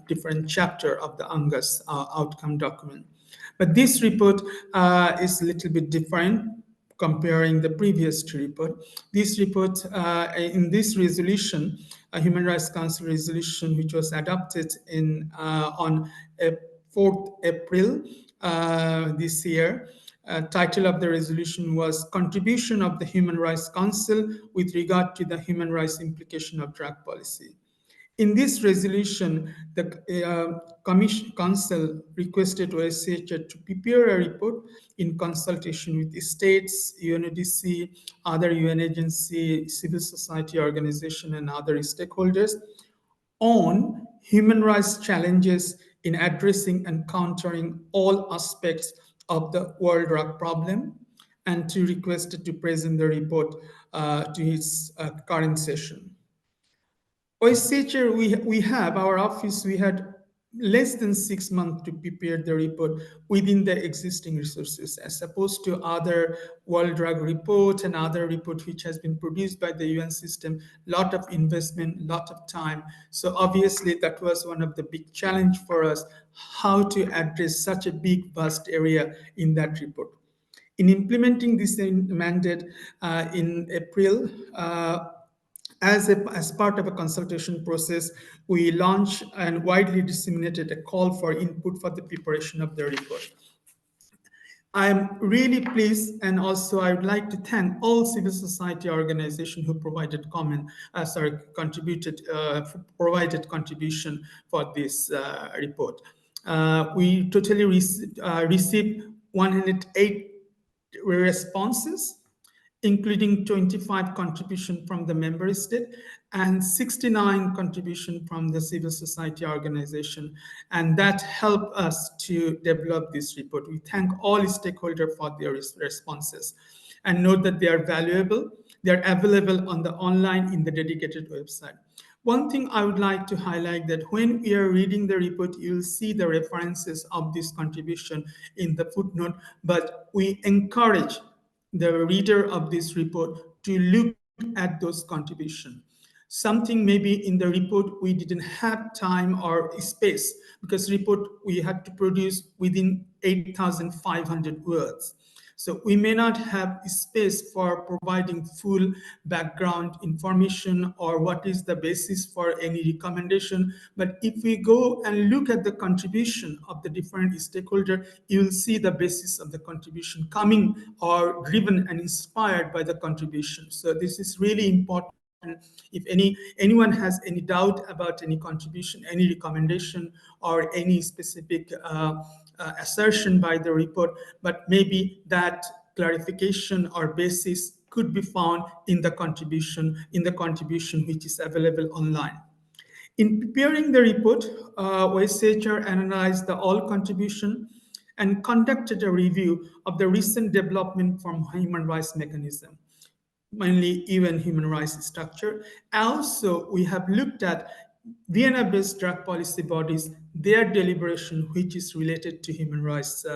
different chapter of the Angus outcome document. But this report is a little bit different comparing the previous 2 report. This report, in this resolution, a Human Rights Council resolution, which was adopted on 4th April this year, title of the resolution was Contribution of the Human Rights Council with regard to the human rights implication of drug policy. In this resolution, the Council requested OHCHR to prepare a report in consultation with the states, UNODC, other UN agency, civil society organization, and other stakeholders on human rights challenges in addressing and countering all aspects of the world drug problem, and to request it to present the report to its current session. OHCHR, we have our office, we had less than 6 months to prepare the report within the existing resources, as opposed to other World Drug Report and other report which has been produced by the UN system, lot of investment, lot of time. So obviously that was one of the big challenge for us, how to address such a big, vast area in that report. In implementing this mandate in April, as part of a consultation process, we launched and widely disseminated a call for input for the preparation of the report. I am really pleased, and also I would like to thank all civil society organizations who provided provided contribution for this report. We totally received 108 responses, including 25 contributions from the member state and 69 contributions from the civil society organization. And that helped us to develop this report. We thank all stakeholders for their responses and note that they are valuable. They are available on the online in the dedicated website. One thing I would like to highlight that when we are reading the report, you'll see the references of this contribution in the footnote, but we encourage the reader of this report to look at those contributions. Something maybe in the report we didn't have time or space, because report we had to produce within 8,500 words. So we may not have space for providing full background information or what is the basis for any recommendation. But if we go and look at the contribution of the different stakeholders, you will see the basis of the contribution coming or driven and inspired by the contribution. So this is really important. If anyone has any doubt about any contribution, any recommendation, or any specific assertion by the report, but maybe that clarification or basis could be found in the contribution which is available online. In preparing the report, OHCHR analyzed all contribution and conducted a review of the recent development from human rights mechanism, mainly UN human rights structure. Also, we have looked at Vienna-based drug policy bodies, their deliberation, which is related to human rights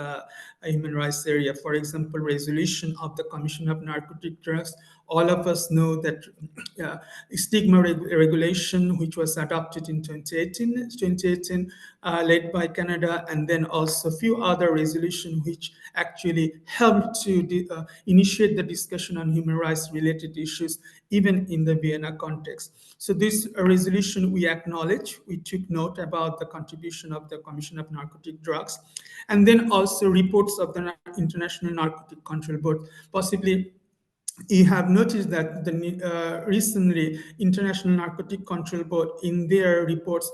area. For example, resolution of the Commission of Narcotic Drugs all of us know that stigma regulation, which was adopted in 2018, led by Canada, and then also a few other resolutions which actually helped to initiate the discussion on human rights related issues, even in the Vienna context. So this resolution we acknowledge, we took note about the contribution of the Commission of Narcotic Drugs, and then also reports of the International Narcotic Control Board. Possibly you have noticed that recently International Narcotic Control Board in their reports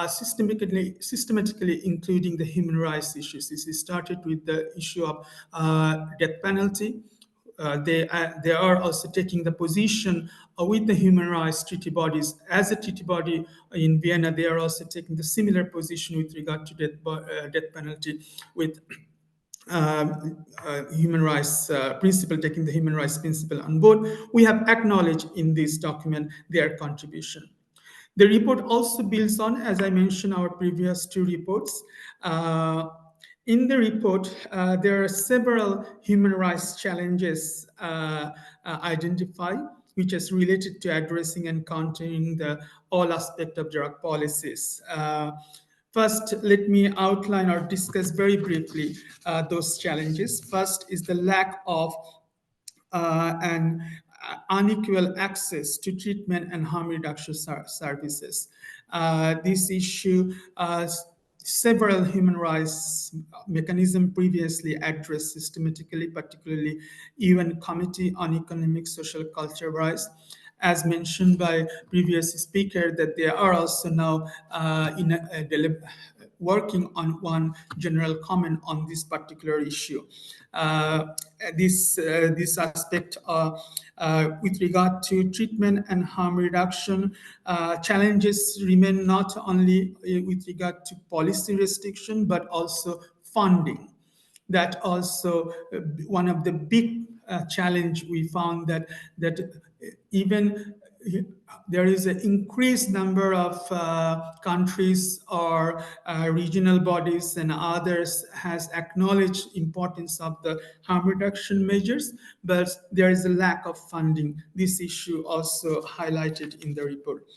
systematically including the human rights issues. This started with the issue of death penalty. They are also taking the position with the human rights treaty bodies. As a treaty body in Vienna, they are also taking the similar position with regard to death penalty, with human rights principle, taking the human rights principle on board. We have acknowledged in this document their contribution. The report also builds on, as I mentioned, our previous two reports. In the report, there are several human rights challenges identified, which is related to addressing and countering all aspects of drug policies. First, let me outline or discuss very briefly those challenges. First is the lack of and unequal access to treatment and harm reduction services. This issue, several human rights mechanisms previously addressed systematically, particularly UN Committee on Economic, Social, Cultural Rights. As mentioned by previous speaker, that they are also now working on one general comment on this particular issue. This aspect with regard to treatment and harm reduction, challenges remain not only with regard to policy restriction, but also funding. That also one of the big challenge we found that even there is an increased number of countries or regional bodies and others has acknowledged importance of the harm reduction measures, but there is a lack of funding. This issue also highlighted in the report.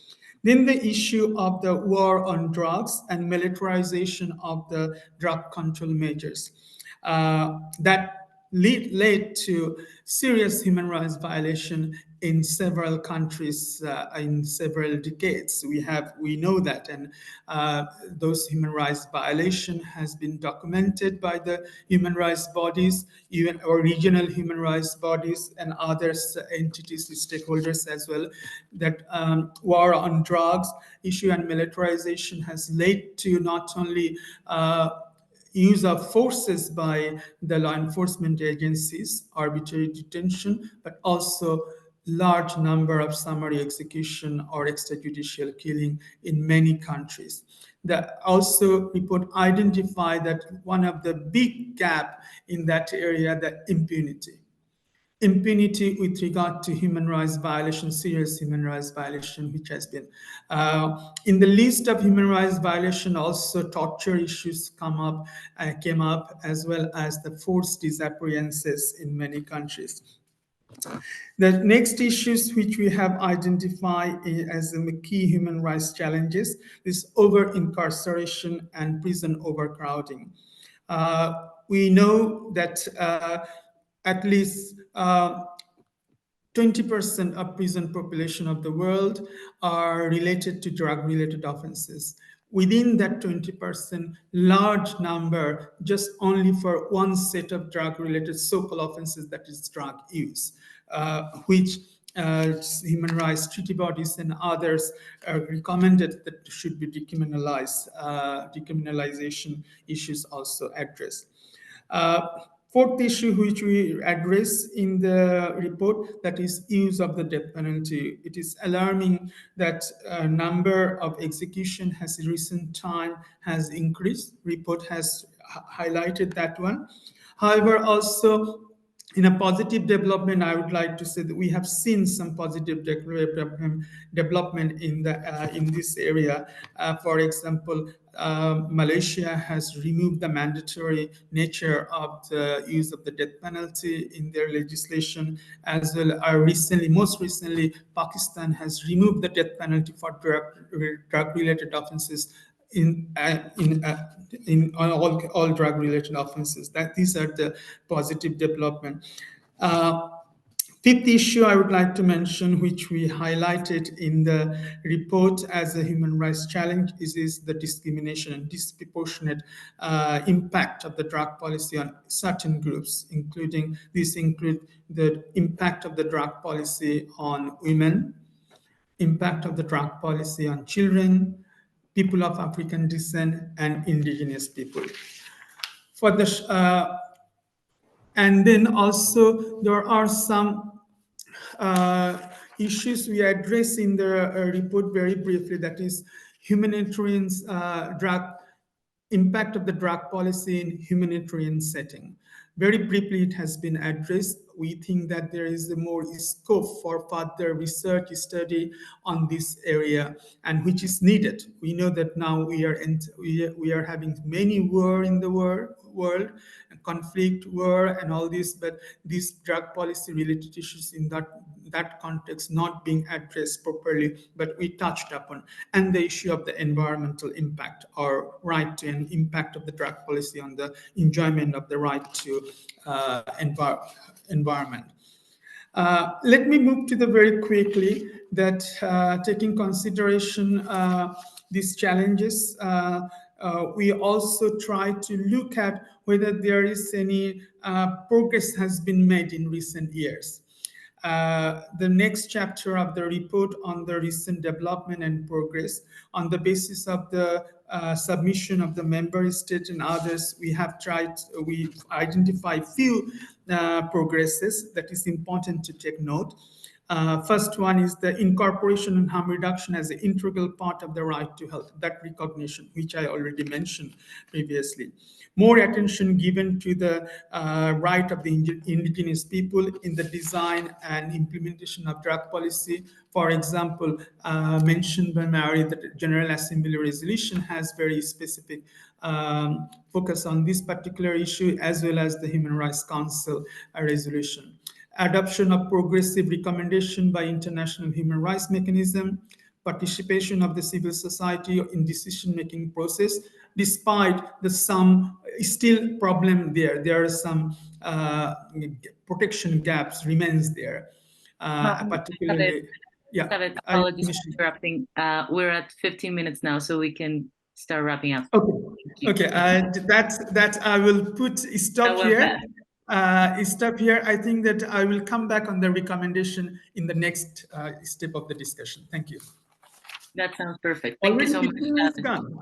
Then the issue of the war on drugs and militarization of the drug control measures. That led to serious human rights violation in several countries in several decades. We know that, and those human rights violation has been documented by the human rights bodies, even or regional human rights bodies and other entities, stakeholders as well. That war on drugs issue and militarization has led to not only use of forces by the law enforcement agencies, arbitrary detention, but also large number of summary execution or extrajudicial killing in many countries. The also report identify that one of the big gap in that area, the impunity with regard to human rights violation, serious human rights violation, which has been in the list of human rights violation. Also, torture issues came up, as well as the forced disappearances in many countries. The next issues which we have identified as the key human rights challenges is over-incarceration and prison overcrowding. We know that at least 20% of prison population of the world are related to drug-related offenses. Within that 20%, large number just only for one set of drug-related so-called offenses, that is drug use, which human rights treaty bodies and others recommended that should be decriminalized. Decriminalization issues also addressed. Fourth issue which we address in the report, that is use of the death penalty. It is alarming that number of execution has in recent time has increased. Report has highlighted that one. However, also In a positive development, I would like to say that we have seen some positive development in this area. For example, Malaysia has removed the mandatory nature of the use of the death penalty in their legislation, as well. Most recently, Pakistan has removed the death penalty for drug-related offenses in all drug-related offenses. These are the positive development. Fifth issue I would like to mention, which we highlighted in the report as a human rights challenge, is the discrimination and disproportionate impact of the drug policy on certain groups, include the impact of the drug policy on women, impact of the drug policy on children, people of African descent, and indigenous people. And then also there are some issues we address in the report very briefly, that is humanitarian impact of the drug policy in humanitarian setting. Very briefly, it has been addressed. We think that there is more scope for further research study on this area, and which is needed. We know that now we are having many war in the world, conflict, war, and all this, but these drug policy related issues in that context not being addressed properly, but we touched upon, and the issue of the environmental impact, or right to an impact of the drug policy on the enjoyment of the right to environment. Let me move to the very quickly that taking consideration these challenges, we also try to look at whether there is any progress has been made in recent years. The next chapter of the report on the recent development and progress, on the basis of the submission of the member state and others, we've identified few progresses that is important to take note. First one is the incorporation and harm reduction as an integral part of the right to health, that recognition, which I already mentioned previously. More attention given to the right of the indigenous people in the design and implementation of drug policy. For example, mentioned by Mary, that the General Assembly resolution has very specific focus on this particular issue, as well as the Human Rights Council resolution. Adoption of progressive recommendation by international human rights mechanism, participation of the civil society in decision-making process, despite some still problem there. There are some protection gaps remains there, particularly. Yeah, apologies for interrupting. We're at 15 minutes now, so we can start wrapping up. Okay. That I will stop here. Stop here. I think that I will come back on the recommendation in the next step of the discussion. Thank you. That sounds perfect. Thank you so much. 15 minutes gone.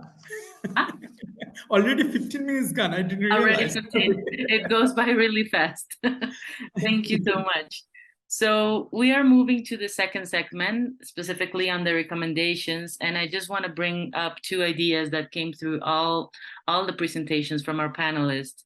Already 15 minutes gone. I didn't realize. Already 15. It goes by really fast. Thank you so much. So we are moving to the second segment, specifically on the recommendations. And I just want to bring up two ideas that came through all the presentations from our panelists.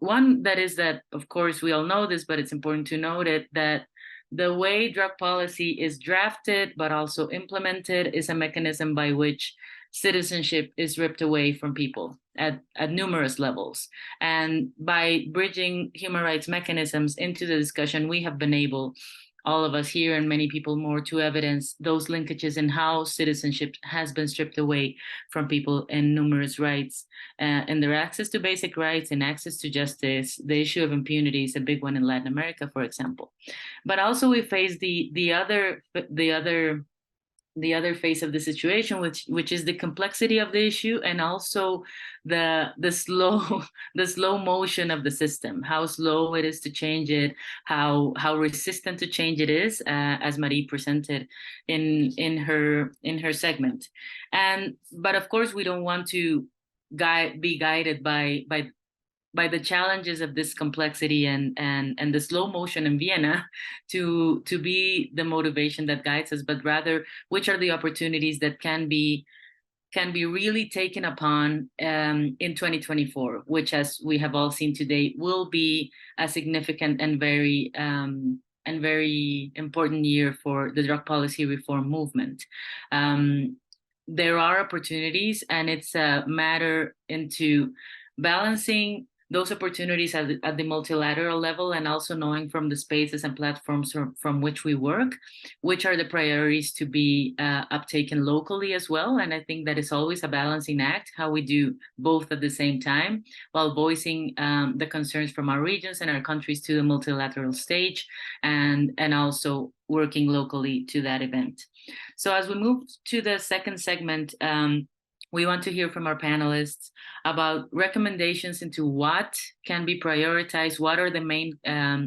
One that is that, of course, we all know this, but it's important to note it, that the way drug policy is drafted, but also implemented, is a mechanism by which citizenship is ripped away from people at numerous levels. And by bridging human rights mechanisms into the discussion, we have been able, all of us here and many people more, to evidence those linkages in how citizenship has been stripped away from people in numerous rights, and their access to basic rights and access to justice. The issue of impunity is a big one in Latin America, for example. But also we face the other face of the situation, which is the complexity of the issue, and also the slow motion of the system, how slow it is to change it, how resistant to change it is, as Marie presented in her segment. But of course, we don't want to be guided by the challenges of this complexity and the slow motion in Vienna to be the motivation that guides us, but rather which are the opportunities that can be can be really taken upon in 2024, which, as we have all seen today, will be a significant and very important year for the drug policy reform movement. There are opportunities, and it's a matter into balancing those opportunities at the multilateral level, and also knowing from the spaces and platforms from which we work, which are the priorities to be uptaken locally as well. And I think that is always a balancing act, how we do both at the same time, while voicing the concerns from our regions and our countries to the multilateral stage, and also working locally to that event. So as we move to the second segment, we want to hear from our panelists about recommendations into what can be prioritized, what are the main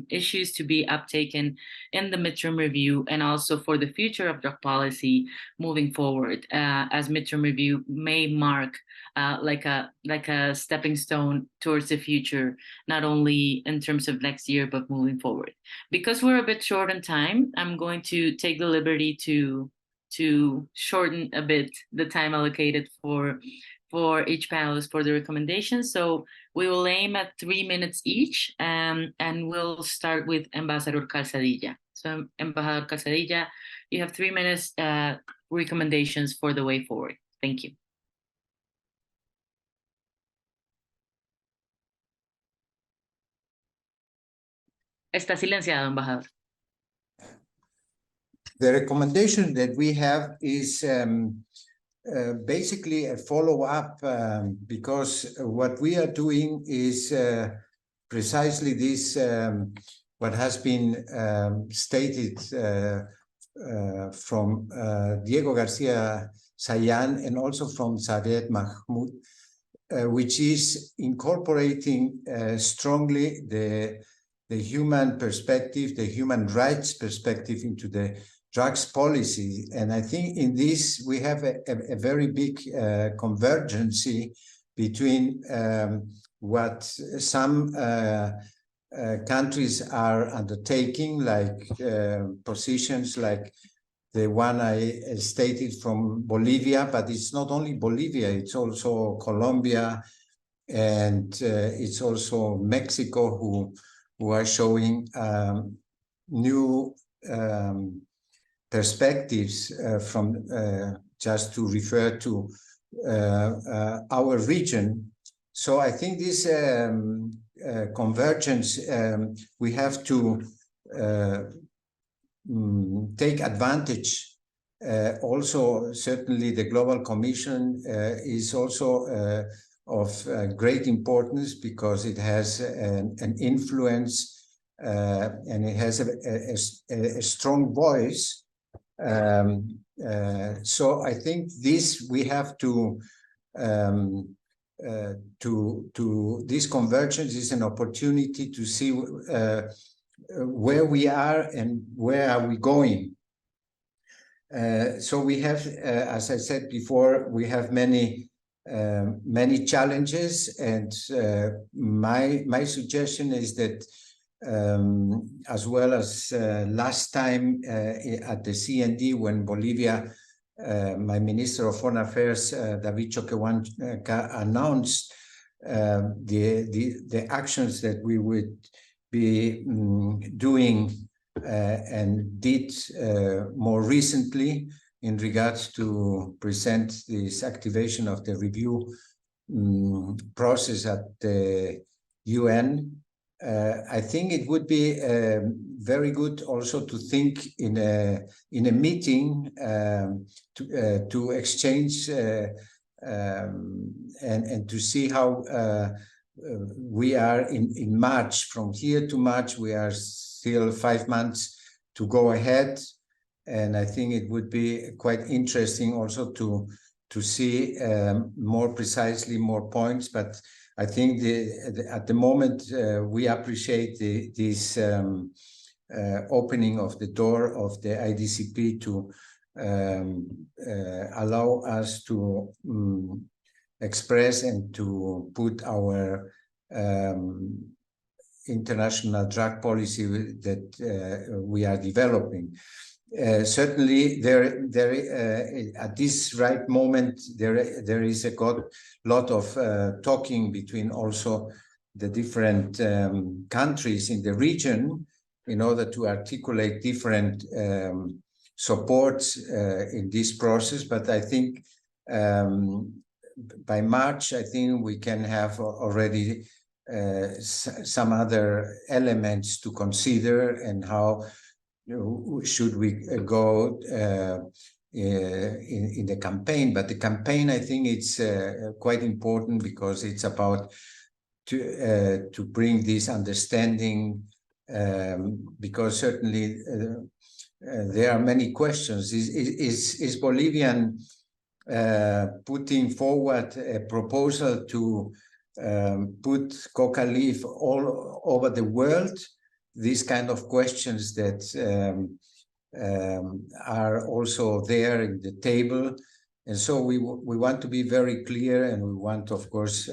issues to be uptaken in the midterm review, and also for the future of drug policy moving forward, as midterm review may mark like a stepping stone towards the future, not only in terms of next year, but moving forward. Because we're a bit short on time, I'm going to take the liberty to shorten a bit the time allocated for each panelist for the recommendations. So we will aim at 3 minutes each, and we'll start with Ambassador Calzadilla. So Ambassador Calzadilla, you have 3 minutes recommendations for the way forward. Thank you. Está silenciado, embajador. The recommendation that we have is basically a follow-up, because what we are doing is precisely this, what has been stated from Diego Garcia Sayan and also from Saved Mahmoud, which is incorporating strongly the human perspective, the human rights perspective into the drugs policy. And I think in this, we have a very big convergence between what some countries are undertaking, like positions like the one I stated from Bolivia, but it's not only Bolivia, it's also Colombia, and it's also Mexico who are showing new perspectives from, just to refer to our region. So I think this convergence, we have to take advantage. Also, certainly the Global Commission is also of great importance, because it has an influence and it has a strong voice. So I think this we have to this convergence is an opportunity to see where we are and where are we going. So we have, as I said before, we have many challenges, and my suggestion is that as well as last time at the CND, when Bolivia, my Minister of Foreign Affairs, David Choquehuanca, announced the actions that we would be doing and did more recently in regards to present this activation of the review process at the UN. I think it would be very good also to think in a meeting to exchange and to see how we are in March. From here to March, we are still 5 months to go ahead, and I think it would be quite interesting also to see more precisely more points. But I think at the moment we appreciate this opening of the door of the IDCP to allow us to express and to put our international drug policy that we are developing. certainly at this right moment, there is a lot of talking between also the different countries in the region in order to articulate different supports in this process. But I think by March, I think we can have already some other elements to consider, and how should we go in the campaign. But the campaign, I think it's quite important, because it's about to bring this understanding, because certainly there are many questions. Is Bolivian putting forward a proposal to put coca leaf all over the world? These kind of questions that are also there in the table. And so we want to be very clear, and we want, of course,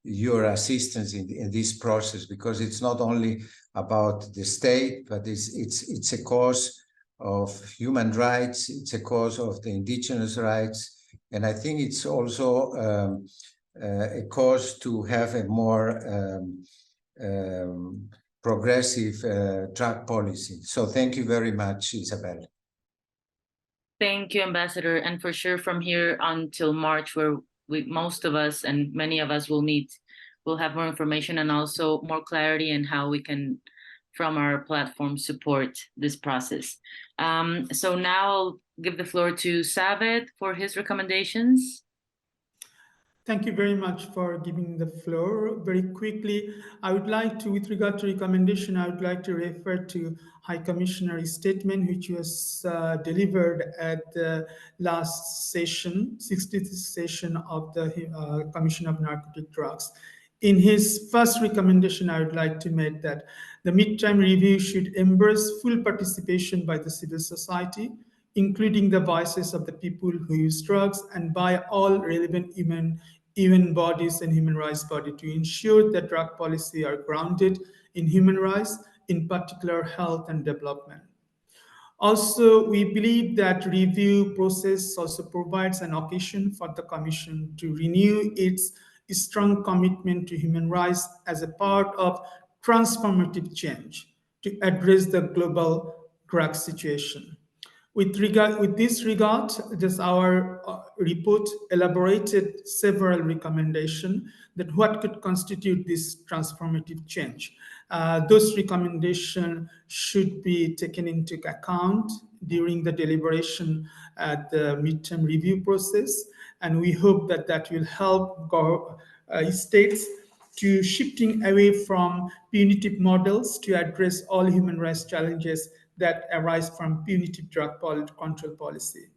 your assistance in this process, because it's not only about the state, but it's a cause of human rights, it's a cause of the indigenous rights, and I think it's also a cause to have a more progressive drug policy. So thank you very much, Isabel. Thank you, Ambassador. And for sure, from here until March, where most of us and many of us will meet, we'll have more information and also more clarity in how we can, from our platform, support this process. So now I'll give the floor to Saved for his recommendations. Thank you very much for giving the floor. Very quickly, I would like to, with regard to recommendation, I would like to refer to High Commissioner's statement, which was delivered at the last session, 60th session of the Commission of Narcotic Drugs. In his first recommendation, I would like to make that the midterm review should embrace full participation by the civil society, including the voices of the people who use drugs, and by all relevant human bodies and human rights bodies, to ensure that drug policy are grounded in human rights, in particular health and development. Also, we believe that review process also provides an occasion for the Commission to renew its strong commitment to human rights as a part of transformative change to address the global drug situation. With this regard, our report elaborated several recommendations that what could constitute this transformative change. Those recommendations should be taken into account during the deliberation at the midterm review process, and we hope that that will help states to shifting away from punitive models to address all human rights challenges that arise from punitive drug control policy.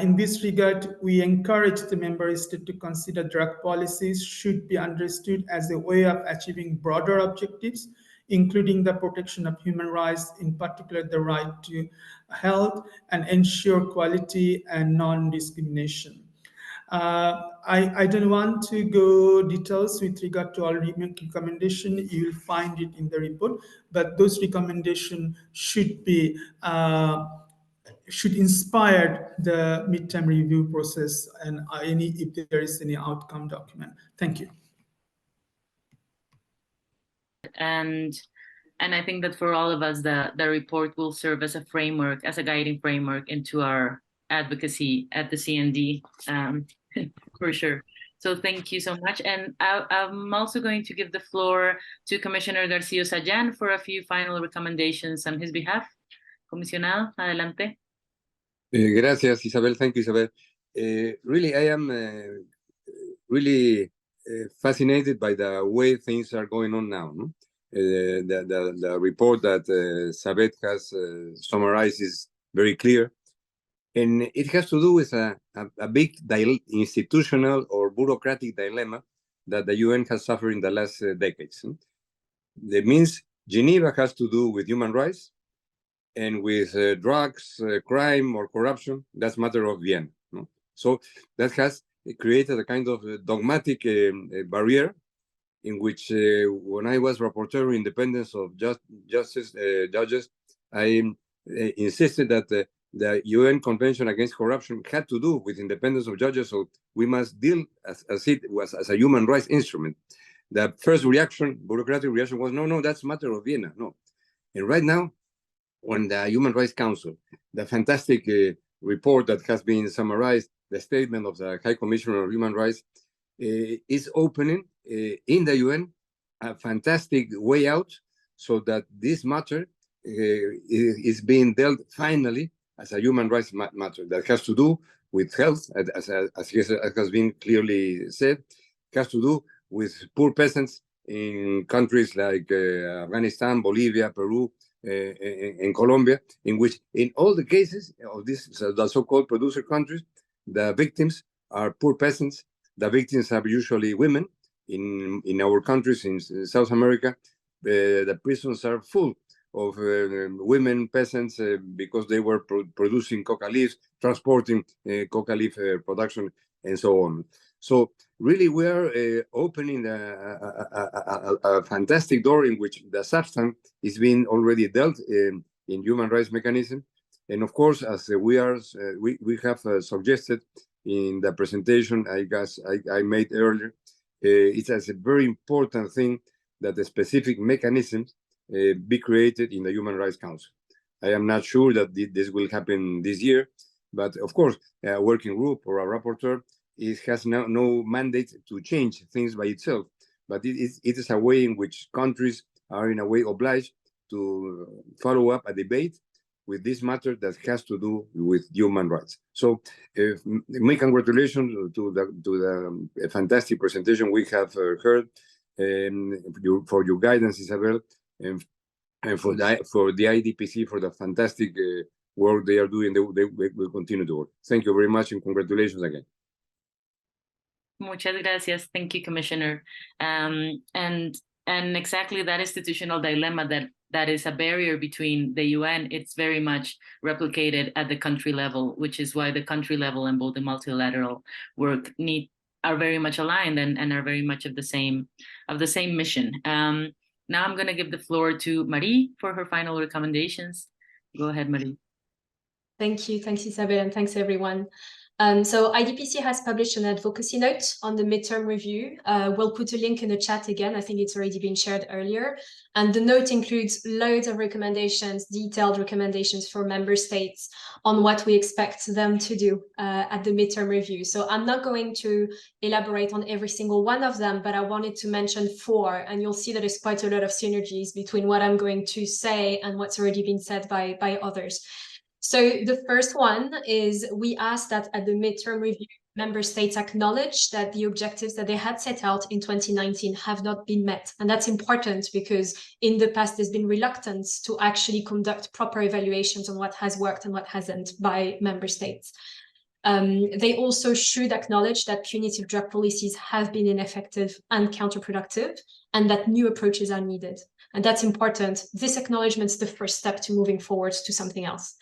In this regard, we encourage the member states to consider drug policies should be understood as a way of achieving broader objectives, including the protection of human rights, in particular the right to health, and ensure quality and non-discrimination. I don't want to go details with regard to all recommendation. You will find it in the report, but those recommendations should be should inspire the midterm review process and if there is any outcome document. Thank you. And I think that for all of us, the report will serve as a framework, as a guiding framework into our advocacy at the CND, for sure. So thank you so much. And I'm also going to give the floor to Commissioner Garcia Sayan for a few final recommendations on his behalf. Comisionado, adelante. Gracias, Isabel. Thank you, Isabel. Really, I am really fascinated by the way things are going on now. No? The report that Saved has summarized is very clear. And it has to do with a big institutional or bureaucratic dilemma that the UN has suffered in the last decades. That means Geneva has to do with human rights, and with drugs, crime, or corruption, that's a matter of Vienna. No? So that has created a kind of dogmatic barrier in which, when I was rapporteur on independence of judges, I insisted that the UN Convention Against Corruption had to do with independence of judges, so we must deal as it was as a human rights instrument. The first reaction, bureaucratic reaction, was no, that's a matter of Vienna. No. And right now, when the Human Rights Council, the fantastic report that has been summarized, the statement of the High Commissioner of Human Rights, is opening in the UN a fantastic way out so that this matter is being dealt finally as a human rights matter that has to do with health, as has been clearly said, has to do with poor peasants in countries like Afghanistan, Bolivia, Peru, and Colombia, in which in all the cases of the so-called producer countries, the victims are poor peasants. The victims are usually women. In our countries in South America, the prisons are full of women peasants because they were producing coca leaves, transporting coca leaf production, and so on. So really, we are opening a fantastic door in which the substance is being already dealt in human rights mechanism. And of course, as we have suggested in the presentation I made earlier, it's a very important thing that the specific mechanisms be created in the Human Rights Council. I am not sure that this will happen this year, but of course, a working group or a rapporteur has no mandate to change things by itself, but it is a way in which countries are in a way obliged to follow up a debate with this matter that has to do with human rights. So my congratulations to the fantastic presentation we have heard, for your guidance, Isabel, and for the IDPC for the fantastic work they are doing. They will continue to work. Thank you very much and congratulations again. Muchas gracias. Thank you, Commissioner. And exactly that institutional dilemma that is a barrier between the UN, it's very much replicated at the country level, which is why the country level and both the multilateral work are very much aligned and are very much of the same mission. Now I'm going to give the floor to Marie for her final recommendations. Go ahead, Marie. Thank you. Thanks, Isabel, and thanks, everyone. So IDPC has published an advocacy note on the midterm review. We'll put a link in the chat again. I think it's already been shared earlier. And the note includes loads of recommendations, detailed recommendations for member states on what we expect them to do at the midterm review. So I'm not going to elaborate on every single one of them, but I wanted to mention 4, and you'll see that there's quite a lot of synergies between what I'm going to say and what's already been said by others. So the first one is we asked that at the midterm review, member states acknowledge that the objectives that they had set out in 2019 have not been met. And that's important because in the past, there's been reluctance to actually conduct proper evaluations on what has worked and what hasn't by member states. They also should acknowledge that punitive drug policies have been ineffective and counterproductive, and that new approaches are needed. And that's important. This acknowledgement is the first step to moving forward to something else.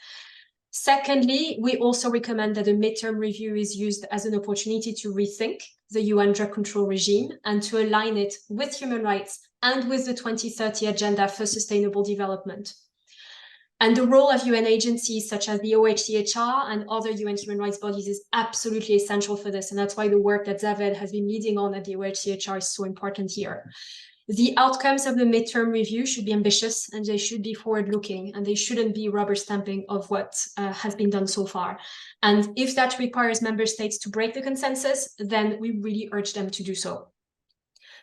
Secondly, we also recommend that a midterm review is used as an opportunity to rethink the UN drug control regime and to align it with human rights and with the 2030 Agenda for Sustainable Development. And the role of UN agencies such as the OHCHR and other UN human rights bodies is absolutely essential for this. And that's why the work that Zaved has been leading on at the OHCHR is so important here. The outcomes of the midterm review should be ambitious and they should be forward-looking, and they shouldn't be rubber stamping of what has been done so far. And if that requires member states to break the consensus, then we really urge them to do so.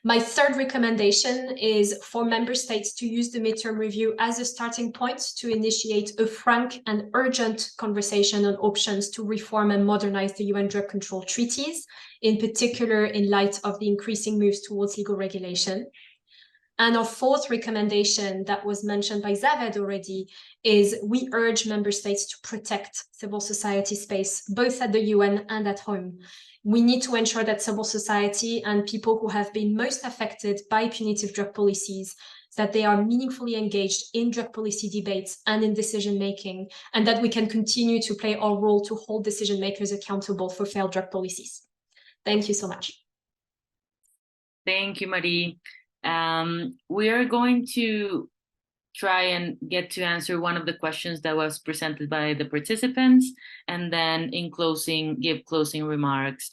My third recommendation is for member states to use the midterm review as a starting point to initiate a frank and urgent conversation on options to reform and modernize the UN drug control treaties, in particular in light of the increasing moves towards legal regulation. And our fourth recommendation that was mentioned by Zaved already is we urge member states to protect civil society space, both at the UN and at home. We need to ensure that civil society and people who have been most affected by punitive drug policies, that they are meaningfully engaged in drug policy debates and in decision-making, and that we can continue to play our role to hold decision-makers accountable for failed drug policies. Thank you so much. Thank you, Marie. We are going to try and get to answer one of the questions that was presented by the participants, and then in closing, give closing remarks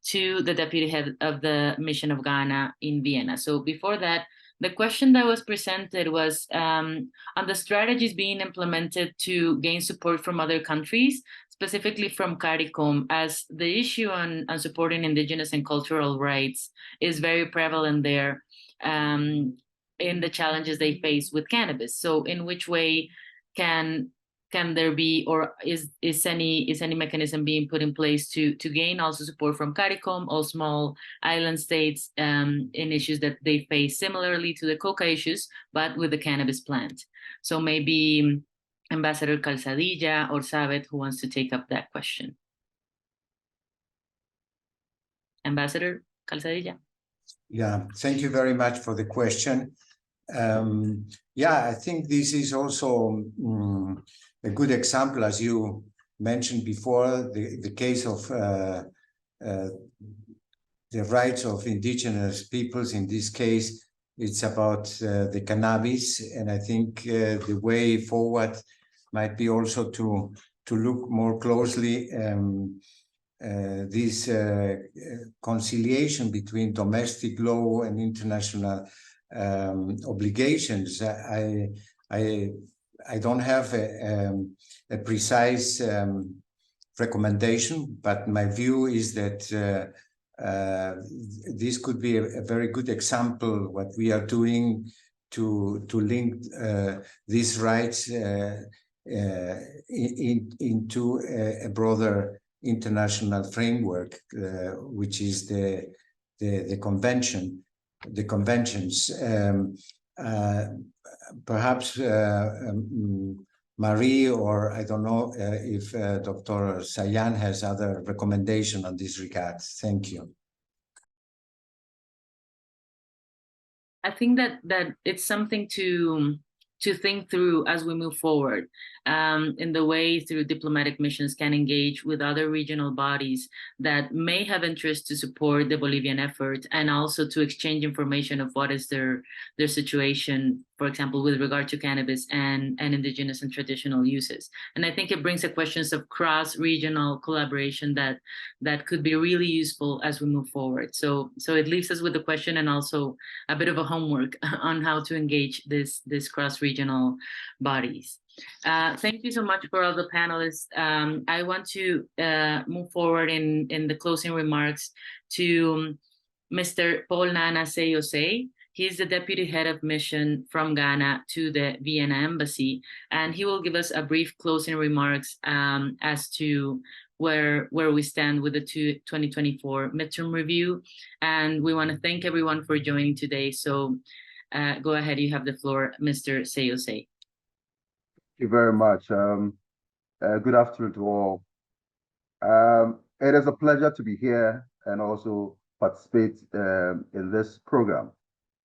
to the deputy head of the mission of Ghana in Vienna. So before that, the question that was presented was on the strategies being implemented to gain support from other countries, specifically from CARICOM, as the issue on supporting indigenous and cultural rights is very prevalent there in the challenges they face with cannabis. So in which way can there be, or is any mechanism being put in place to gain also support from CARICOM, all small island states, in issues that they face similarly to the coca issues, but with the cannabis plant? So maybe Ambassador Calzadilla or Sabet, who wants to take up that question? Ambassador Calzadilla. Yeah, thank you very much for the question. Yeah, I think this is also a good example, as you mentioned before, the case of the rights of indigenous peoples. In this case, it's about the cannabis, and I think the way forward might be also to look more closely this conciliation between domestic law and international obligations. I don't have a precise recommendation, but my view is that this could be a very good example what we are doing to link these rights into a broader international framework, which is the conventions. Perhaps Marie, or I don't know if Dr. Sayan has other recommendation on this regard. Thank you. I think that it's something to think through as we move forward, in the way through diplomatic missions can engage with other regional bodies that may have interest to support the Bolivian effort, and also to exchange information of what is their situation, for example, with regard to cannabis and indigenous and traditional uses. And I think it brings the questions of cross-regional collaboration that could be really useful as we move forward. So it leaves us with the question and also a bit of a homework on how to engage this cross-regional bodies. Thank you so much for all the panelists. I want to move forward in the closing remarks to Mr. Paul Nana Seyose. He's the deputy head of mission from Ghana to the Vienna embassy, and he will give us a brief closing remarks as to where we stand with the 2024 midterm review. And we want to thank everyone for joining today. So go ahead, you have the floor, Mr. Seyose. Thank you very much. Good afternoon to all. It is a pleasure to be here and also participate in this program.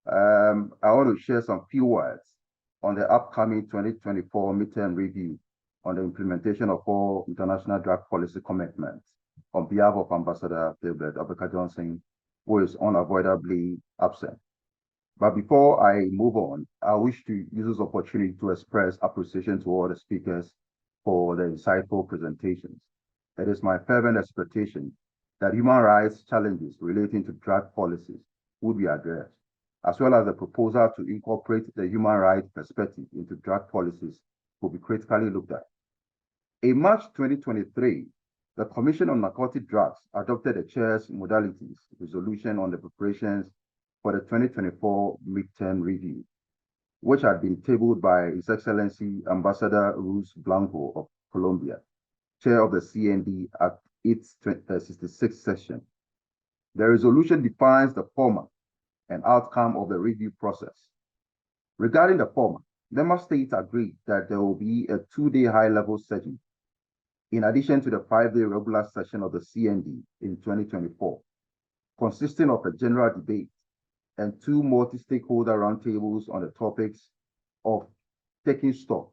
I want to share some few words on the upcoming 2024 midterm review on the implementation of all international drug policy commitments on behalf of Ambassador Philbert Obeka-Johnson, who is unavoidably absent. But before I move on, I wish to use this opportunity to express appreciation to all the speakers for the insightful presentations. It is my fervent expectation that human rights challenges relating to drug policies will be addressed, as well as the proposal to incorporate the human rights perspective into drug policies will be critically looked at. In March 2023, the Commission on Narcotic Drugs adopted a chair's modalities resolution on the preparations for the 2024 midterm review, which had been tabled by His Excellency Ambassador Ruiz Blanco of Colombia, chair of the CND at its 66th session. The resolution defines the format and outcome of the review process. Regarding the format, member states agreed that there will be a 2-day high-level session, in addition to the 5-day regular session of the CND in 2024, consisting of a general debate and 2 multi-stakeholder roundtables on the topics of taking stock,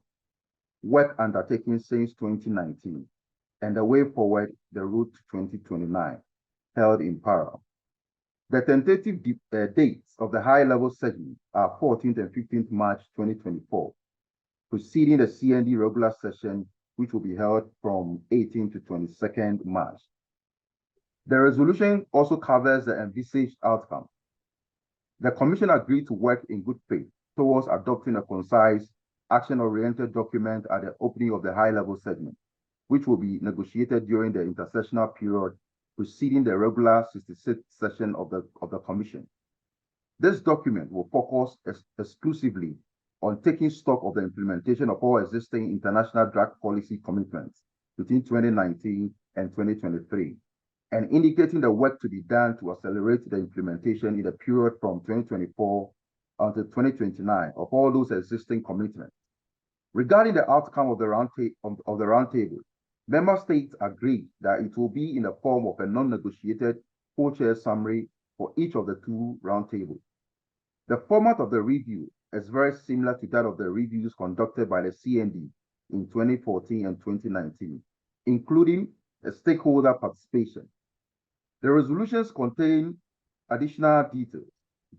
work undertaken since 2019, and the way forward, the route to 2029, held in parallel. The tentative dates of the high-level segment are 14th and 15th March 2024, preceding the CND regular session, which will be held from 18th to 22nd March. The resolution also covers the envisaged outcome. The Commission agreed to work in good faith towards adopting a concise, action-oriented document at the opening of the high-level segment, which will be negotiated during the intersessional period preceding the regular 66th session of the Commission. This document will focus exclusively on taking stock of the implementation of all existing international drug policy commitments between 2019 and 2023, and indicating the work to be done to accelerate the implementation in the period from 2024 until 2029 of all those existing commitments. Regarding the outcome of the roundtable, member states agreed that it will be in the form of a non-negotiated co-chair summary for each of the two roundtables. The format of the review is very similar to that of the reviews conducted by the CND in 2014 and 2019, including a stakeholder participation. The resolutions contain additional details,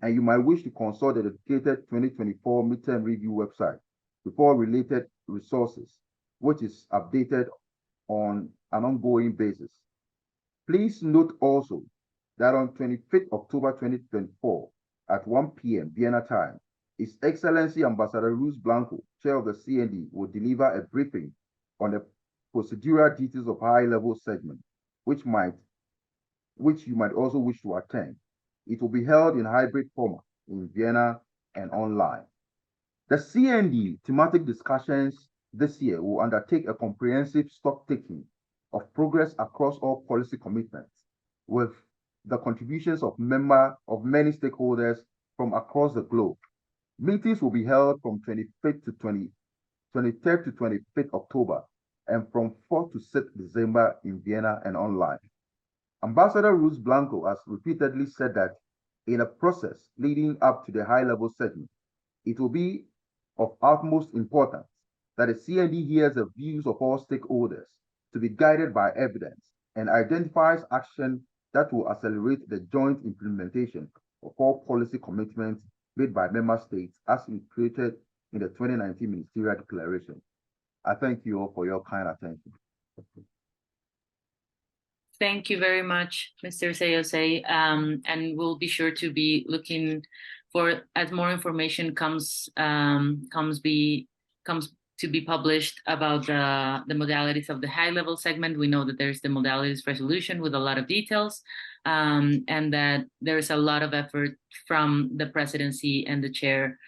and you might wish to consult the dedicated 2024 midterm review website before related resources, which is updated on an ongoing basis. Please note also that on 25th October 2024 at 1 p.m. Vienna time, His Excellency Ambassador Ruiz Blanco, Chair of the CND, will deliver a briefing on the procedural details of high-level segment, which you might also wish to attend. It will be held in hybrid format in Vienna and online. The CND thematic discussions this year will undertake a comprehensive stock-taking of progress across all policy commitments with the contributions of many stakeholders from across the globe. Meetings will be held from 23rd to 25th October and from 4th to 6th December in Vienna and online. Ambassador Ruiz Blanco has repeatedly said that in a process leading up to the high-level segment, it will be of utmost importance that the CND hears the views of all stakeholders to be guided by evidence and identifies action that will accelerate the joint implementation of all policy commitments made by member states as included in the 2019 Ministerial Declaration. I thank you all for your kind attention. Thank you very much, Mr. Sayose, and we'll be sure to be looking for as more information comes to be published about the modalities of the high-level segment. We know that there's the modalities resolution with a lot of details, and that there's a lot of effort from the presidency and the chair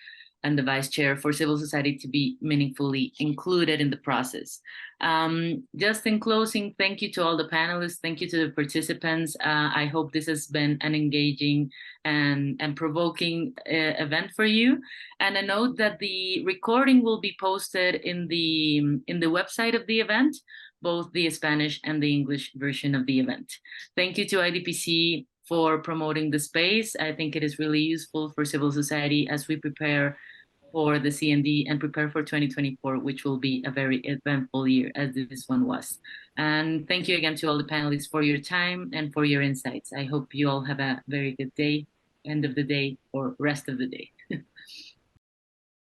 and the vice chair for civil society to be meaningfully included in the process. Just in closing, thank you to all the panelists. Thank you to the participants. I hope this has been an engaging and provoking event for you. And a note that the recording will be posted in the website of the event, both the Spanish and the English version of the event. Thank you to IDPC for promoting the space. I think it is really useful for civil society as we prepare for the CND and prepare for 2024, which will be a very eventful year as this one was. And thank you again to all the panelists for your time and for your insights. I hope you all have a very good day, end of the day, or rest of the day.